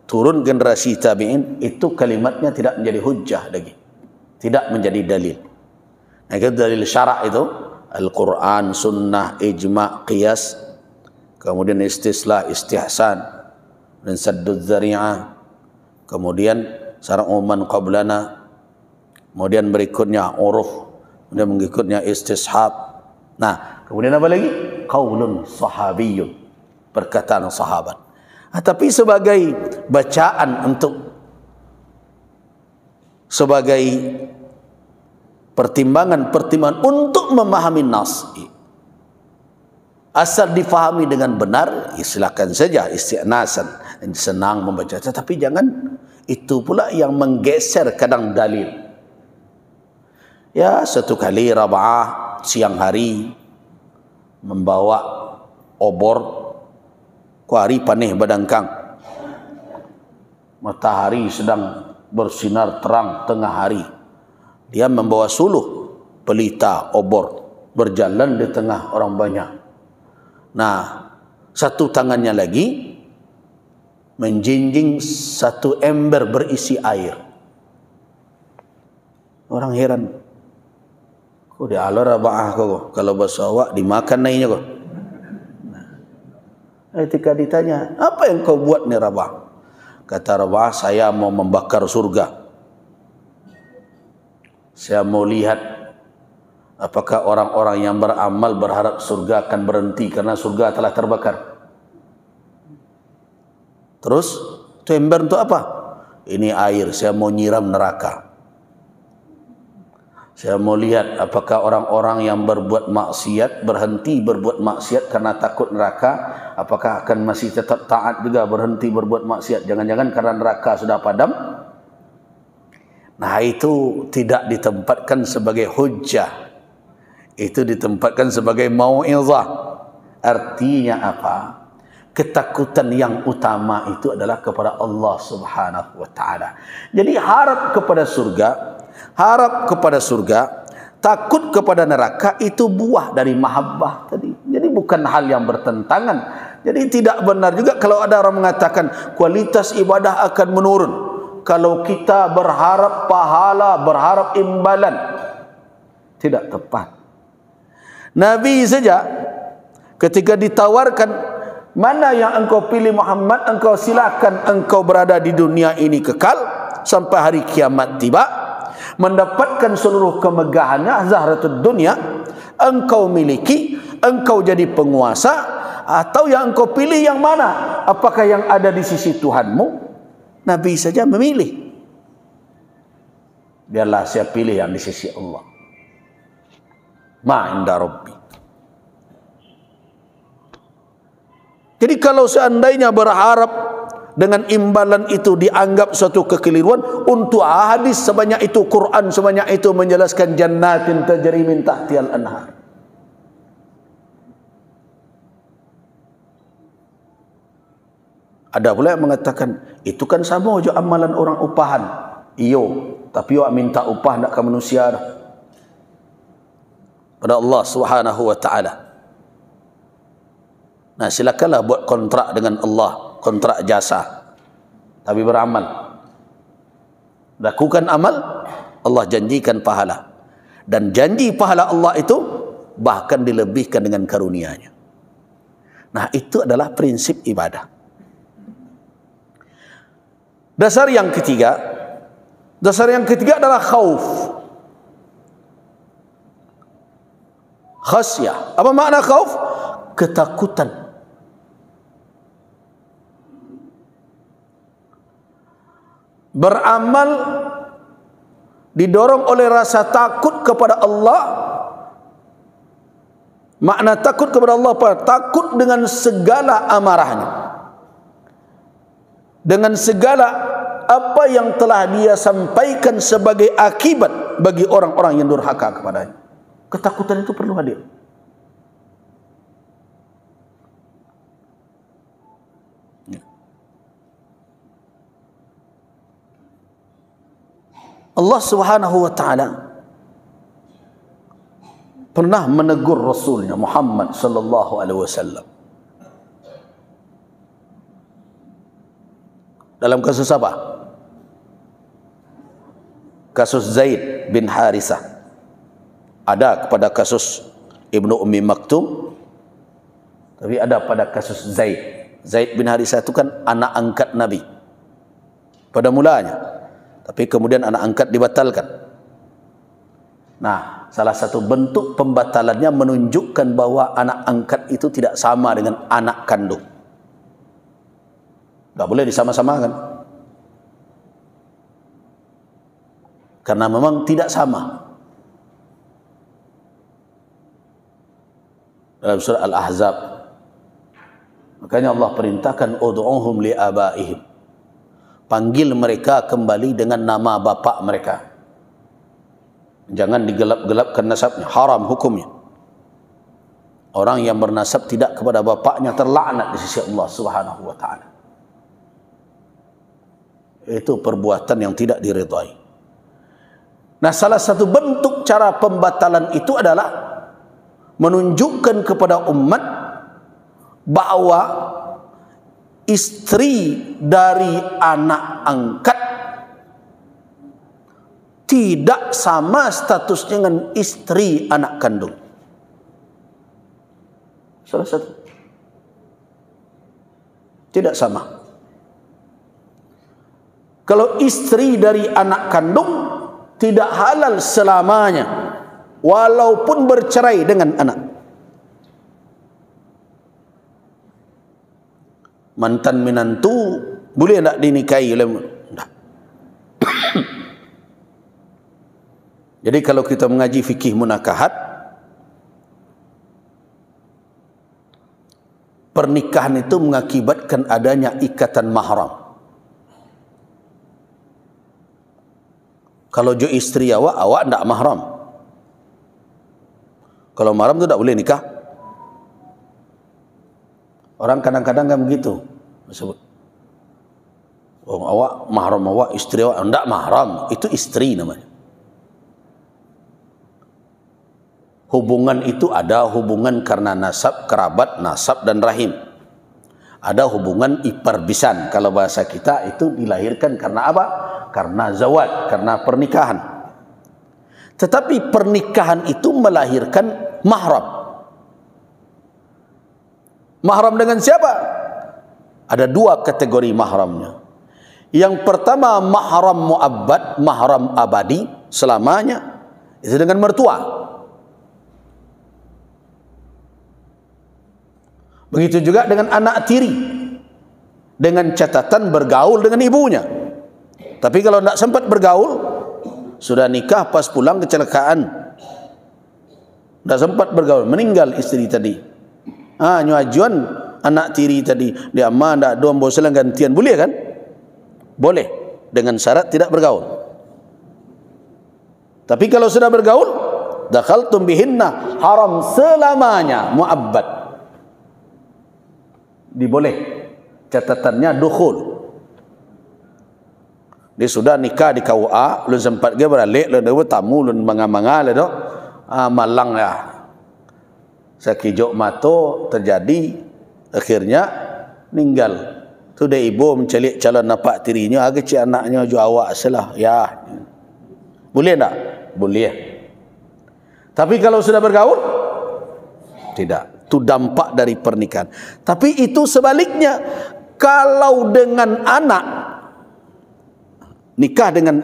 turun generasi tabi'in, itu kalimatnya tidak menjadi hujjah lagi. Tidak menjadi dalil. Nah, itu dalil syarak itu, Al-Quran, Sunnah, Ijma', Qiyas, kemudian istislah, istihsan, dan saddud dzari'ah, kemudian sar'u man qablana, kemudian berikutnya uruf, kemudian berikutnya istishab. Nah, kemudian apa lagi? Qaulun sahabiyyun, perkataan sahabat. Tapi sebagai bacaan untuk sebagai pertimbangan untuk memahami nas, asal difahami dengan benar, silakan saja isti'nasan, senang membaca. Tetapi jangan itu pula yang menggeser kadang dalil. Ya, satu kali Raba'ah siang hari membawa obor, kuari panih badangkang. Matahari sedang bersinar terang tengah hari. Dia membawa suluh pelita obor, berjalan di tengah orang banyak. Nah, satu tangannya lagi menjinjing satu ember berisi air. Orang heran, kok dia alor abah kok, kalau bahasa awak dimakan naiknya kok. Ketika ditanya, apa yang kau buat nih Rabah? Kata Rabah, saya mau membakar surga. Saya mau lihat apakah orang-orang yang beramal berharap surga akan berhenti karena surga telah terbakar. Terus, itu ember untuk apa? Ini air, saya mau nyiram neraka. Saya mau lihat apakah orang-orang yang berbuat maksiat berhenti berbuat maksiat karena takut neraka, apakah akan masih tetap taat juga berhenti berbuat maksiat. Jangan-jangan karena neraka sudah padam. Nah, itu tidak ditempatkan sebagai hujjah. Itu ditempatkan sebagai mau'izah. Artinya apa? Ketakutan yang utama itu adalah kepada Allah Subhanahu wa taala. Jadi harap kepada surga, harap kepada surga, takut kepada neraka itu buah dari mahabbah tadi. Jadi bukan hal yang bertentangan. Jadi tidak benar juga kalau ada orang mengatakan kualitas ibadah akan menurun kalau kita berharap pahala, berharap imbalan. Tidak tepat. Nabi saja ketika ditawarkan, mana yang engkau pilih Muhammad, engkau silakan, engkau berada di dunia ini kekal sampai hari kiamat tiba, mendapatkan seluruh kemegahannya, zahratud dunia, engkau miliki, engkau jadi penguasa, atau yang engkau pilih yang mana? Apakah yang ada di sisi Tuhanmu? Nabi saja memilih. Biarlah saya pilih yang di sisi Allah. Ma inda Rabbi. Jadi kalau seandainya berharap dengan imbalan itu dianggap suatu kekeliruan, untuk hadis sebanyak itu, Quran sebanyak itu menjelaskan jannatin tajri min tahtihal anhar. Ada pula yang mengatakan itu kan sama aja amalan orang upahan. Iyo, tapi awak minta upah nak ke manusia dah. Pada Allah Subhanahu wa taala. Nah, silakanlah buat kontrak dengan Allah, kontrak jasa, tapi beramal. Lakukan amal, Allah janjikan pahala. Dan janji pahala Allah itu bahkan dilebihkan dengan karunia-Nya. Nah, itu adalah prinsip ibadah. Dasar yang ketiga adalah khauf. Khasyah. Apa makna khauf? Ketakutan. Beramal didorong oleh rasa takut kepada Allah. Makna takut kepada Allah apa? Takut dengan segala amarahnya, dengan segala apa yang telah dia sampaikan sebagai akibat bagi orang-orang yang durhaka kepadanya. Ketakutan itu perlu hadir. Allah Subhanahu wa taala pernah menegur Rasulnya Muhammad sallallahu alaihi wasallam. Dalam kasus apa? Kasus Zaid bin Harisah. Ada pada kasus Ibnu Ummi Maktum, tapi ada pada kasus Zaid. Zaid bin Harisah itu kan anak angkat Nabi pada mulanya. Tapi kemudian anak angkat dibatalkan. Nah, salah satu bentuk pembatalannya menunjukkan bahwa anak angkat itu tidak sama dengan anak kandung. Tak boleh disama-samakan. Karena memang tidak sama. Dalam surah Al-Ahzab, makanya Allah perintahkan ud'uhum li abaihim. Panggil mereka kembali dengan nama bapa mereka. Jangan digelap-gelapkan nasabnya, haram hukumnya. Orang yang bernasab tidak kepada bapaknya terlaknat di sisi Allah Subhanahu wa taala. Itu perbuatan yang tidak diridhai. Nah, salah satu bentuk cara pembatalan itu adalah menunjukkan kepada umat bahwa istri dari anak angkat tidak sama statusnya dengan istri anak kandung. Salah satu. Tidak sama. Kalau istri dari anak kandung tidak halal selamanya, walaupun bercerai dengan anak. Mantan menantu boleh tak dinikahi oleh? Tak. Jadi kalau kita mengaji fikih munakahat, pernikahan itu mengakibatkan adanya ikatan mahram. Kalau jo istri awak tak mahram. Kalau mahram tu tak boleh nikah. Orang kadang-kadang kan begitu sebut. Oh, awak mahram awak, istri awak tak mahram, itu istri namanya. Hubungan itu ada hubungan karena nasab, kerabat, nasab dan rahim. Ada hubungan iparbisan. Kalau bahasa kita itu dilahirkan karena apa? Karena zawat, karena pernikahan. Tetapi pernikahan itu melahirkan mahram. Mahram dengan siapa? Ada dua kategori mahramnya. Yang pertama mahram mu'abbad, mahram abadi selamanya. Itu dengan mertua. Begitu juga dengan anak tiri, dengan catatan bergaul dengan ibunya. Tapi kalau tidak sempat bergaul, sudah nikah pas pulang kecelakaan, tidak sempat bergaul, meninggal istri tadi. Nyuajuan anak tiri tadi, dia mah tidak dua boselang gantian, boleh kan? Boleh, dengan syarat tidak bergaul. Tapi kalau sudah bergaul, dakhaltum bihinna, haram selamanya, mu'abbad. Diboleh, catatannya dukhul. Dia sudah nikah di KUA, lu sempat dia beralik, lu tamu, lu manga-manga, lu malang ya. Sakijok mato terjadi, akhirnya meninggal. Tu dia ibu mencelik calon napak tirinya, agak cik anaknya ju awak salah. Ya, boleh tak? Boleh. Tapi kalau sudah bergaul, tidak. Itu dampak dari pernikahan. Tapi itu sebaliknya, kalau dengan anak nikah dengan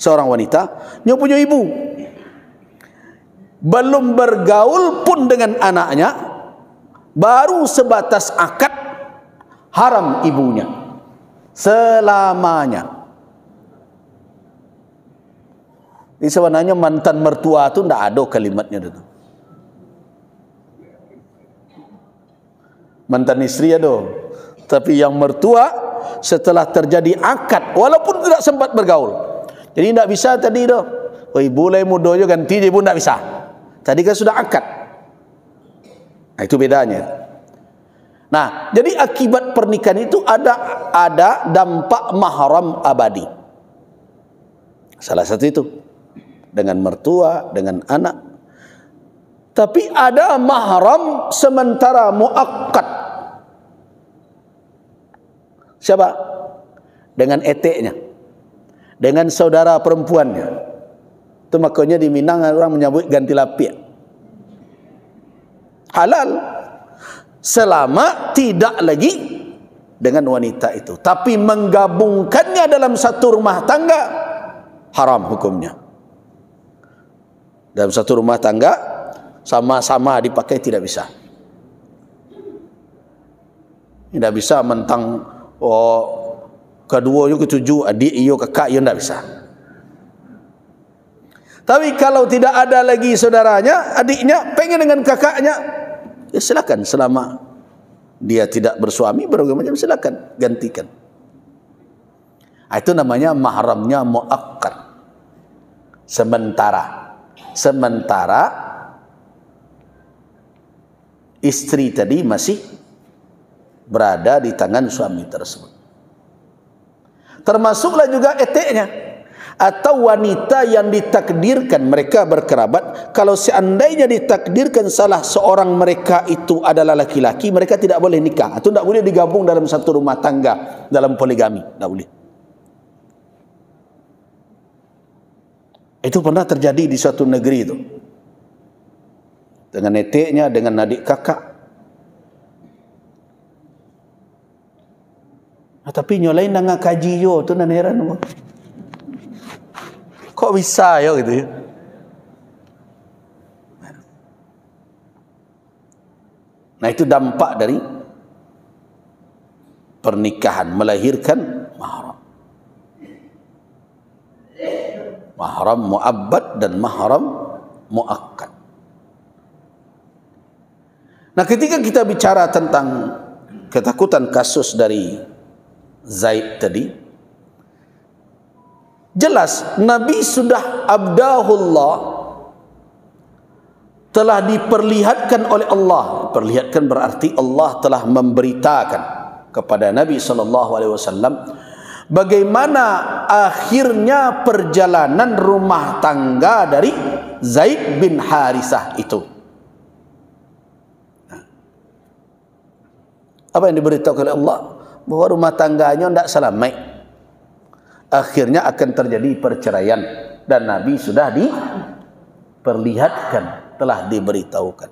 seorang wanita, dia punya ibu, belum bergaul pun dengan anaknya, baru sebatas akad, haram ibunya selamanya. Ini sebenarnya mantan mertua itu tidak ada kalimatnya itu. Mantan istri ada, tapi yang mertua setelah terjadi akad walaupun tidak sempat bergaul. Jadi tidak bisa tadi dah. Oh, ibu lai muda je ganti je pun tidak bisa. Tadi kan sudah akad. Nah, itu bedanya. Nah, jadi akibat pernikahan itu ada dampak mahram abadi. Salah satu itu dengan mertua, dengan anak. Tapi ada mahram sementara muakkad. Siapa? Dengan eteknya, dengan saudara perempuannya. Itu makanya di Minang orang menyebut ganti lapik. Halal selama tidak lagi dengan wanita itu. Tapi menggabungkannya dalam satu rumah tangga, haram hukumnya. Dalam satu rumah tangga sama-sama dipakai tidak bisa. Tidak bisa mentang kedua yo ketujuh, adik yo kakak yo tidak bisa. Tapi kalau tidak ada lagi saudaranya, adiknya pengen dengan kakaknya, ya silakan, selama dia tidak bersuami berbagai macam, silakan gantikan. Itu namanya mahramnya muakkad, sementara istri tadi masih berada di tangan suami tersebut. Termasuklah juga eteknya atau wanita yang ditakdirkan mereka berkerabat. Kalau seandainya ditakdirkan salah seorang mereka itu adalah laki-laki, mereka tidak boleh nikah atau tidak boleh digabung dalam satu rumah tangga dalam poligami, tidak boleh. Itu pernah terjadi di suatu negeri itu, dengan neteknya, dengan adik kakak. Tapi nyolain dengan kaji yo tu nan heran. Kok bisa ya gitu ya? Nah, itu dampak dari pernikahan, melahirkan mahram. Mahram mu'abbad dan mahram mu'akkad. Nah, ketika kita bicara tentang ketakutan kasus dari Zaid tadi, jelas Nabi sudah abdahullah, telah diperlihatkan oleh Allah. Perlihatkan berarti Allah telah memberitakan kepada Nabi SAW bagaimana akhirnya perjalanan rumah tangga dari Zaid bin Harisah itu. Apa yang diberitakan oleh Allah? Bahwa rumah tangganya tidak selamat, akhirnya akan terjadi perceraian, dan Nabi sudah diperlihatkan, telah diberitahukan.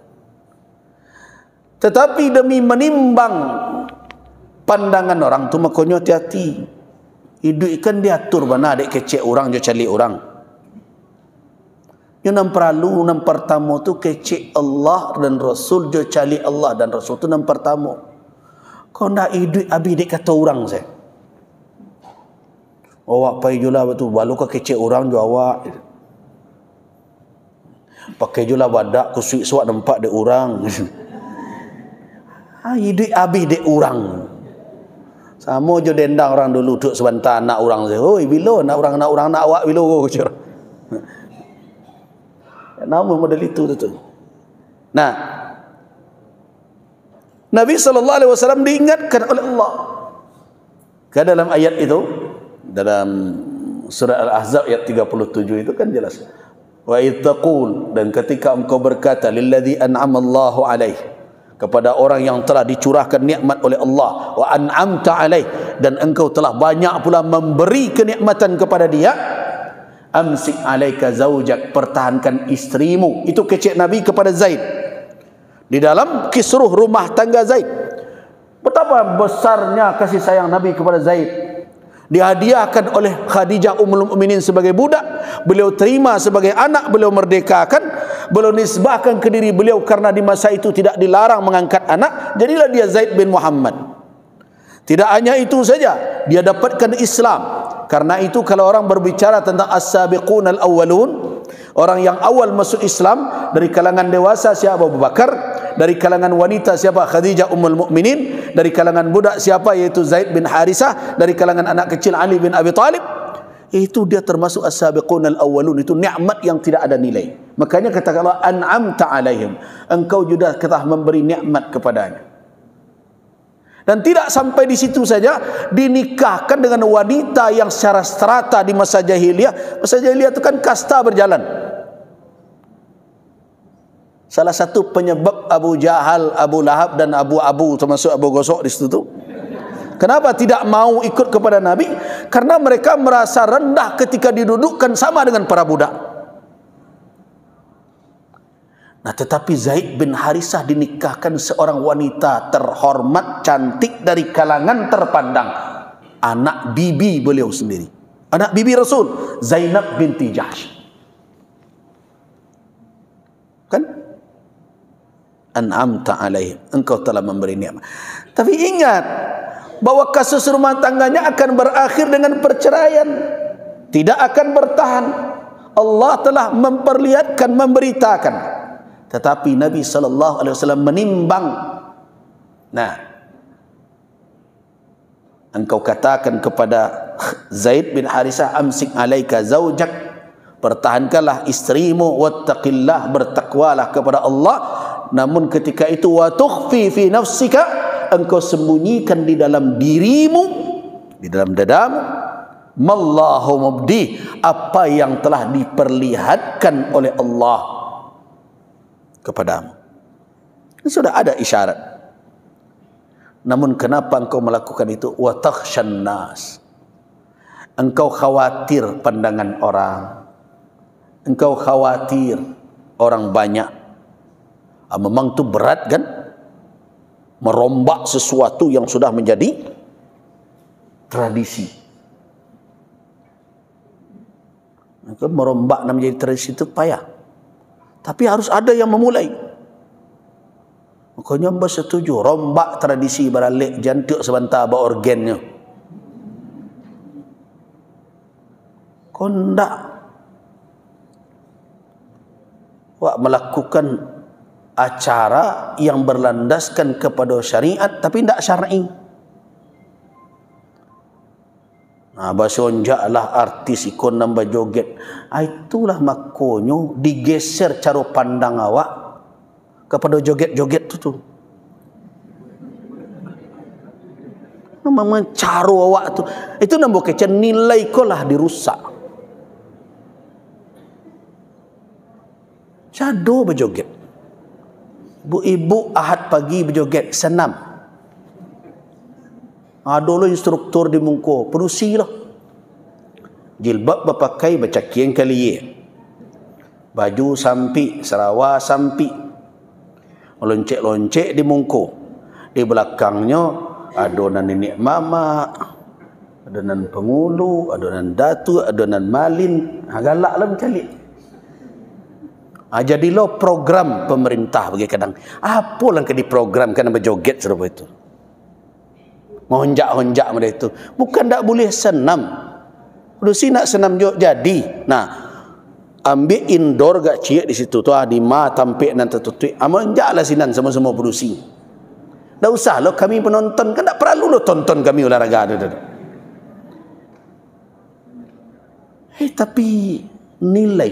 Tetapi demi menimbang pandangan orang tu, makanya hati-hati. Hidup ikan diatur bana adik kecek orang jo cari orang. Yang nam perlu nam pertama tu kecek Allah dan Rasul jo cari Allah dan Rasul tu nam pertama. Kau nak hidup abi dek kata orang saya. Awak pai jula betul, balu ka kecek orang jo awak. Pakai jula badak kusui suat nampak dek orang. Ha, hidup abi dek orang. Sama jo dendang orang dulu duduk sebentar nak orang saya. Oi bilo nak orang nak awak bilo go kucur. Nama model itu tu. Nah, Nabi SAW diingatkan oleh Allah ke dalam ayat itu, dalam surah Al-Ahzab ayat 37 itu kan jelas. Wa ittaqul, dan ketika engkau berkata lilladzi an'ama Allahu alaih, kepada orang yang telah dicurahkan nikmat oleh Allah, wa an'amta alaih, dan engkau telah banyak pula memberi kenikmatan kepada dia, amsik alaika zaujak, pertahankan istrimu. Itu kecek Nabi kepada Zaid di dalam kisruh rumah tangga Zaid. Betapa besarnya kasih sayang Nabi kepada Zaid. Dihadiahkan oleh Khadijah Ummul Mukminin sebagai budak, beliau terima sebagai anak, beliau merdekakan, beliau nisbahkan ke diri beliau karena di masa itu tidak dilarang mengangkat anak, jadilah dia Zaid bin Muhammad. Tidak hanya itu saja, dia dapatkan Islam. Karena itu kalau orang berbicara tentang as-sabiqun al-awwalun, orang yang awal masuk Islam dari kalangan dewasa siapa? Abu Bakar, dari kalangan wanita siapa? Khadijah Ummul Mukminin, dari kalangan budak siapa? Yaitu Zaid bin Harisah, dari kalangan anak kecil Ali bin Abi Talib. Itu dia termasuk as-sabiqun al-awwalun, itu nikmat yang tidak ada nilai. Makanya kata Allah, an'amta alaihim, engkau juga telah memberi nikmat kepadanya. Dan tidak sampai di situ saja, dinikahkan dengan wanita yang secara strata di masa jahiliyah. Masa jahiliyah itu kan kasta berjalan. Salah satu penyebab Abu Jahal, Abu Lahab dan Abu termasuk Abu Gosok di situ. Kenapa tidak mau ikut kepada Nabi? Karena mereka merasa rendah ketika didudukkan sama dengan para budak. Nah, tetapi Zaid bin Harisah dinikahkan seorang wanita terhormat, cantik dari kalangan terpandang, anak bibi beliau sendiri, anak bibi Rasul, Zainab binti Jahsh. Kan? An'amta alaihim, engkau telah memberi nikmat. Tapi ingat bahwa kasus rumah tangganya akan berakhir dengan perceraian, tidak akan bertahan. Allah telah memperlihatkan, memberitakan. Tetapi Nabi SAW menimbang. Nah, engkau katakan kepada Zaid bin Harisah, amsik alaika zaujak, pertahankanlah istrimu, wattaqillah, bertakwalah kepada Allah, namun ketika itu wa tukhfi fi nafsika, engkau sembunyikan di dalam dirimu, di dalam dadamu, mallahu mubdi, apa yang telah diperlihatkan oleh Allah kepadamu. Ini sudah ada isyarat. Namun kenapa engkau melakukan itu? Wa takhshan nas, engkau khawatir pandangan orang, engkau khawatir orang banyak. Memang itu berat kan, merombak sesuatu yang sudah menjadi tradisi. Maka merombak dan menjadi tradisi itu payah, tapi harus ada yang memulai. Makanya mbak setuju rombak tradisi beralik jantuk sebentar bawa organnya. Kau ndak wak melakukan acara yang berlandaskan kepada syariat tapi tidak syar'i. Nah, basonjaklah artis ikon nambah joget. Itulah makanya digeser cara pandang awak kepada joget-joget tu. Memang cara awak tu. Itu nambah kecil nilai kau lah dirusak. Syado berjoget. Ibu-ibu Ahad pagi berjoget senam. Ada instruktur di Mungko, perusi lah. Jilbab berpakai bercakian kali. Baju sampi, Sarawak sampi. Loncek-loncek di Mungko. Di belakangnya adonan nenek mama, adonan pengulu, adonan datu, adonan malin. Galaklah mencalik. Jadilah program pemerintah bagi kadang. Apa yang diprogramkan berjoget serupa itu? Honjak-honjak mereka itu. Bukan tak boleh senam. Produksi nak senam jadi. Nah, ambil indoor gak ciek di situ tu di ma tampik nan tertutup. Honjaklah sinan sama-sama produksi. Tak usah lo kami penonton kan tak perlu lo tonton kami olahraga tu. Tapi nilai.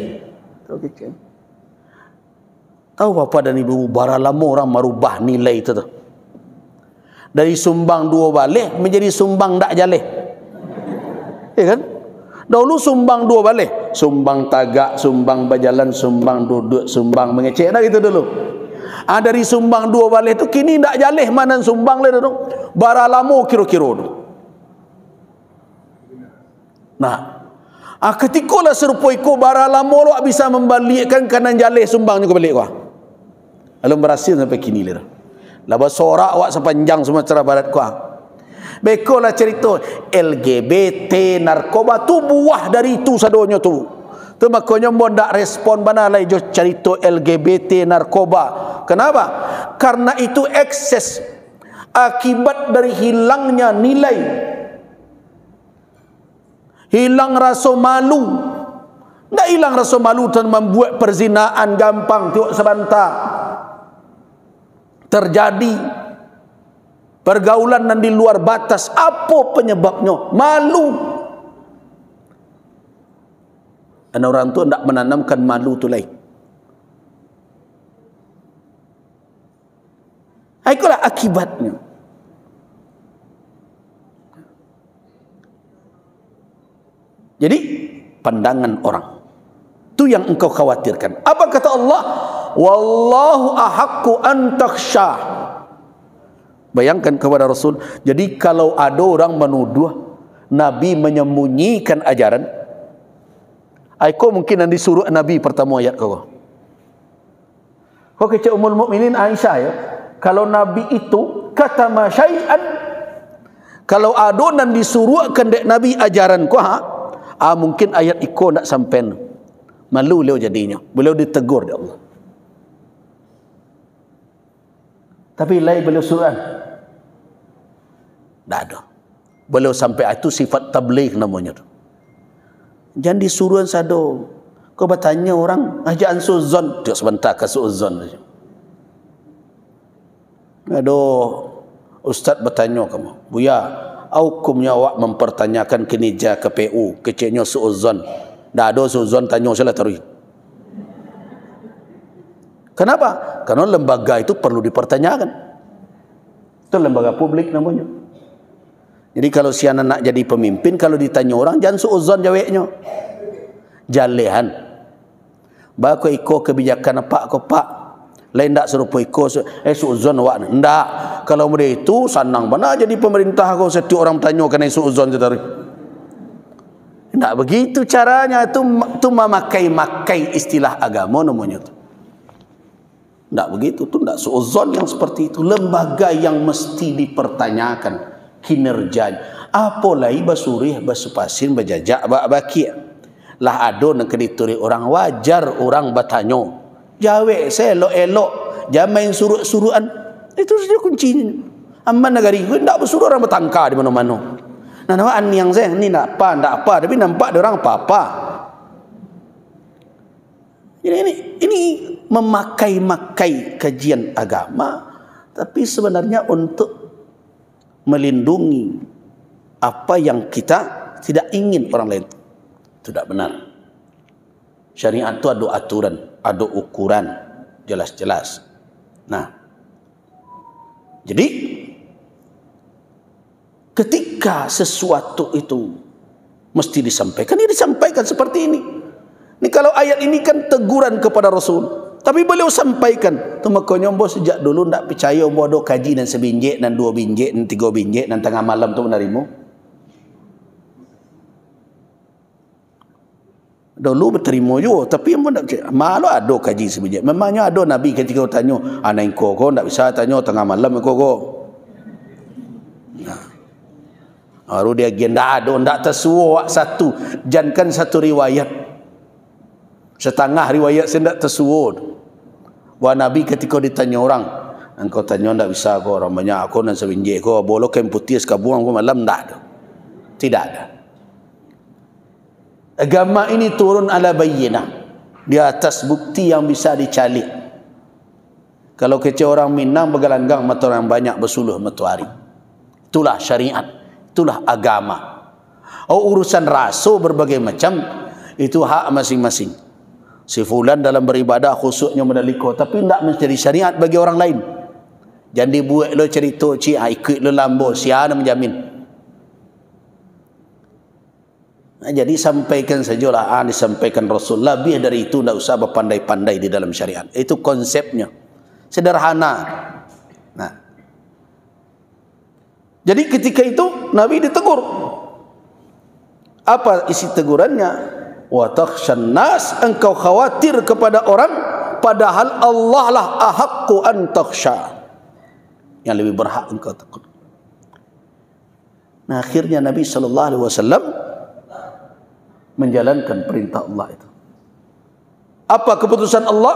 Tahu Bapak dan Ibu, bara lama orang merubah nilai itu tu. Dari sumbang dua balik menjadi sumbang tak jaleh. Ya kan? Dahulu sumbang dua balik. Sumbang tagak, sumbang berjalan, sumbang duduk, sumbang mengecek. Dah gitu dulu. Dari sumbang dua balik tu kini tak jaleh mana sumbang le tu. Bara lama kira-kira tu. Nah, ketika lah serupa ikut bara lama lo bisa membalikkan kanan jaleh sumbangnya ke balik kau. Lalu berhasil sampai kini le. Laba sorak awak sepanjang Sumatera Barat kuah. Bekolah cerita LGBT narkoba tu buah dari itu sadonya tu. Tu makanya mau tak respon mana lagi jo cerita LGBT narkoba. Kenapa? Karena itu ekses akibat dari hilangnya nilai. Hilang rasa malu. Tak hilang rasa malu dan membuat perzinaan gampang tengok sebentar. Terjadi pergaulan dan di luar batas. Apa penyebabnya? Malu. Dan orang tu hendak menanamkan malu tu lain. Itulah akibatnya. Jadi pandangan orang itu yang engkau khawatirkan. Apa kata Allah? Wallahu ahaqqu an takhsha. Bayangkan kepada Rasul. Jadi kalau ada orang menuduh Nabi menyembunyikan ajaran, kau mungkin yang disuruh Nabi pertama ayat kau. Kau kecek Ummul Mukminin Aisyah ya. Kalau Nabi itu kata masyai'an, kalau ada dan disuruhkan dek Nabi ajaran kau, mungkin ayat iko nak sampai. Malu beliau jadinya. Beliau ditegur oleh Allah. Tapi lain beliau suruh. Tak ada. Beliau sampai itu sifat tabligh namanya tu. Jangan disuruhan sado. Kau bertanya orang, ajaan suzon. Dia sebentar ke suzon saja. Aduh, Ustaz bertanya kamu. Buya, hukumnya awak mempertanyakan kinerja KPU. Kecilnya suzon. Tak ada suzon tanya salah terus. Kenapa? Karena lembaga itu perlu dipertanyakan. Itu lembaga publik namanya. Jadi kalau si anak nak jadi pemimpin, kalau ditanya orang, jangan suuzon jawabnya. Jalehan. Bako iko kebijakan apa ko pak? Lain tak serupa iko suuzon awak. Ndak. Kalau mereka itu senang mana jadi pemerintah kau setiap orang tanya kena suuzon tadi. Ndak begitu caranya, itu memakai istilah agama namanya itu. Ndak begitu, itu ndak suuzon yang seperti itu. Lembaga yang mesti dipertanyakan kinerjanya. Apalagi basurih, basupasin, bajajak, baki. Lah ado nak kedituri orang wajar orang bertanya. Jawe elok-elok, jangan main suruh-suruhan. Itu saja kuncinya. Aman negara itu ndak bersuruh orang bertangka di mana-mana. Nah, nawaan yang saya ni ndak apa, tapi nampak dia orang apa-apa. Ini memakai kajian agama, tapi sebenarnya untuk melindungi apa yang kita tidak ingin orang lain. Itu tidak benar. Syariat itu ada aturan, ada ukuran, jelas-jelas. Nah, jadi ketika sesuatu itu mesti disampaikan, ini disampaikan seperti ini. Ini kalau ayat ini kan teguran kepada Rasul, tapi beliau sampaikan. Tu makanya ombo sejak dulu ndak percaya ombo ada kaji dan sebinjek dan 2 binjek dan 3 binjek dan tengah malam tu menarimu. Dulu berterima juga, tapi ombo ndak percaya. Malu ada kaji sebinjek. Memangnya ada Nabi ketika tanya, anak kau ndak bisa tanya tengah malam kau. Nah. Baru dia agenda ada ndak tersuwak satu, jangan satu riwayat. Setengah riwayat saya tidak tersuwud. Bahawa Nabi ketika ditanya orang, engkau tanya tidak bisa kau orang banyak aku dan sebinjek kau boleh kain putih sekabuang kau malam, tidak ada. Tidak ada. Agama ini turun ala bayyinah, di atas bukti yang bisa dicalik. Kalau kecil orang Minang bergelanggang mata orang banyak bersuluh matahari. Itulah syariat, itulah agama. Oh, urusan rasul berbagai macam itu hak masing-masing. Si fulan dalam beribadah khususnya mendaliko, tapi tidak menjadi syariat bagi orang lain. Jangan dibuat lo cerita ikut lo lambo, siapa menjamin. Nah, jadi sampaikan sajalah, disampaikan Rasul. Lebih dari itu tidak usah berpandai-pandai di dalam syariat. Itu konsepnya, sederhana. Nah, jadi ketika itu Nabi ditegur. Apa isi tegurannya? Wa takhshan nas, engkau khawatir kepada orang, padahal Allah lah ahaqqu an takhsha, yang lebih berhak engkau takut. Nah, akhirnya Nabi SAW menjalankan perintah Allah itu. Apa keputusan Allah?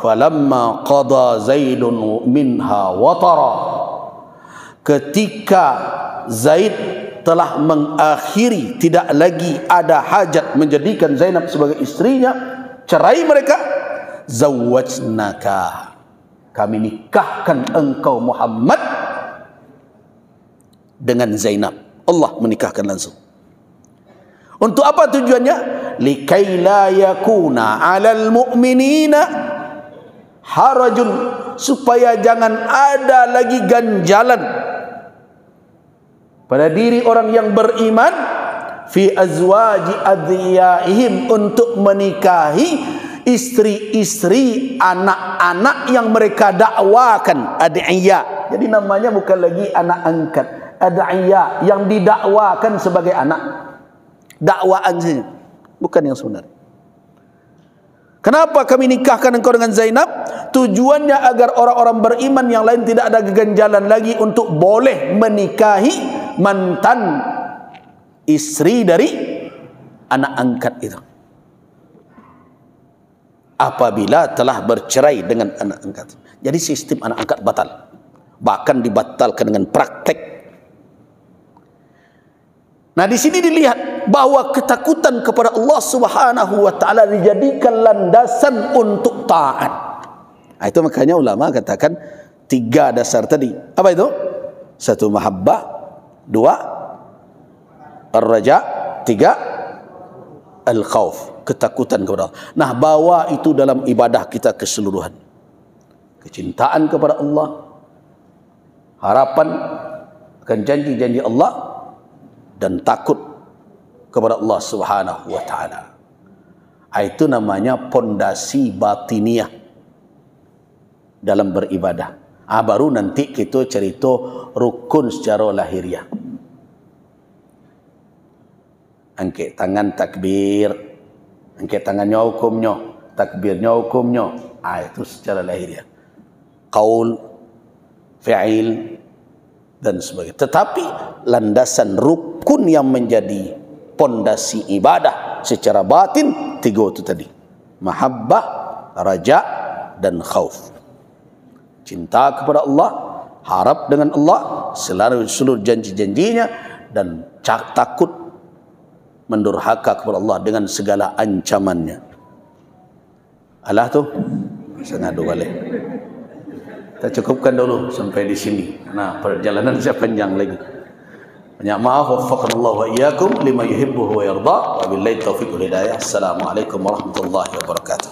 Falamma qada Zaidun minha watara, ketika Zaid telah mengakhiri, tidak lagi ada hajat menjadikan Zainab sebagai istrinya, cerai mereka, zawwajnaka, kami nikahkan engkau Muhammad dengan Zainab. Allah menikahkan langsung. Untuk apa tujuannya? Likai la yakuna 'alal mu'minina harajun, supaya jangan ada lagi ganjalan pada diri orang yang beriman fi azwaji adhiyaihim, untuk menikahi istri-istri anak-anak yang mereka dakwakan. Adhiya, jadi namanya bukan lagi anak angkat, adhiya yang didakwakan sebagai anak, dakwaan saja, bukan yang sebenarnya. Kenapa kami nikahkan engkau dengan Zainab? Tujuannya agar orang-orang beriman yang lain tidak ada ganjalan lagi untuk boleh menikahi mantan istri dari anak angkat itu, apabila telah bercerai dengan anak angkat. Jadi sistem anak angkat batal, bahkan dibatalkan dengan praktek. Nah, di sini dilihat bahwa ketakutan kepada Allah Subhanahu wa taala dijadikan landasan untuk taat. Nah, itu makanya ulama katakan 3 dasar tadi. Apa itu? 1 mahabbah, 2 ar-raja, 3 al-khauf, ketakutan kepada Allah. Nah, bawa itu dalam ibadah kita keseluruhan. kecintaan kepada Allah, harapan akan janji-janji Allah, dan takut kepada Allah Subhanahu wa taala. Itu namanya pondasi batiniah dalam beribadah. Baru nanti kita cerita rukun secara lahiriah. Angkat tangan takbir, angkat tangannya hukumnya, takbirnya hukumnya. Itu secara lahiriah. Qaul, fi'il, dan sebagainya. Tetapi landasan rukun yang menjadi pondasi ibadah secara batin, 3 itu tadi. Mahabbah, raja, dan khauf. Cinta kepada Allah, harap dengan Allah, seluruh janji-janjinya, dan takut mendurhaka kepada Allah dengan segala ancamannya. Allah tu sengaja boleh. Kita cukupkan dulu sampai di sini. Nah, perjalanan saya panjang lagi. Banyak maaf, waffaqanallahu wa iyyakum lima yuhibbu wa yarda, wa billahi taufiq wal hidayah. Assalamualaikum warahmatullahi wabarakatuh.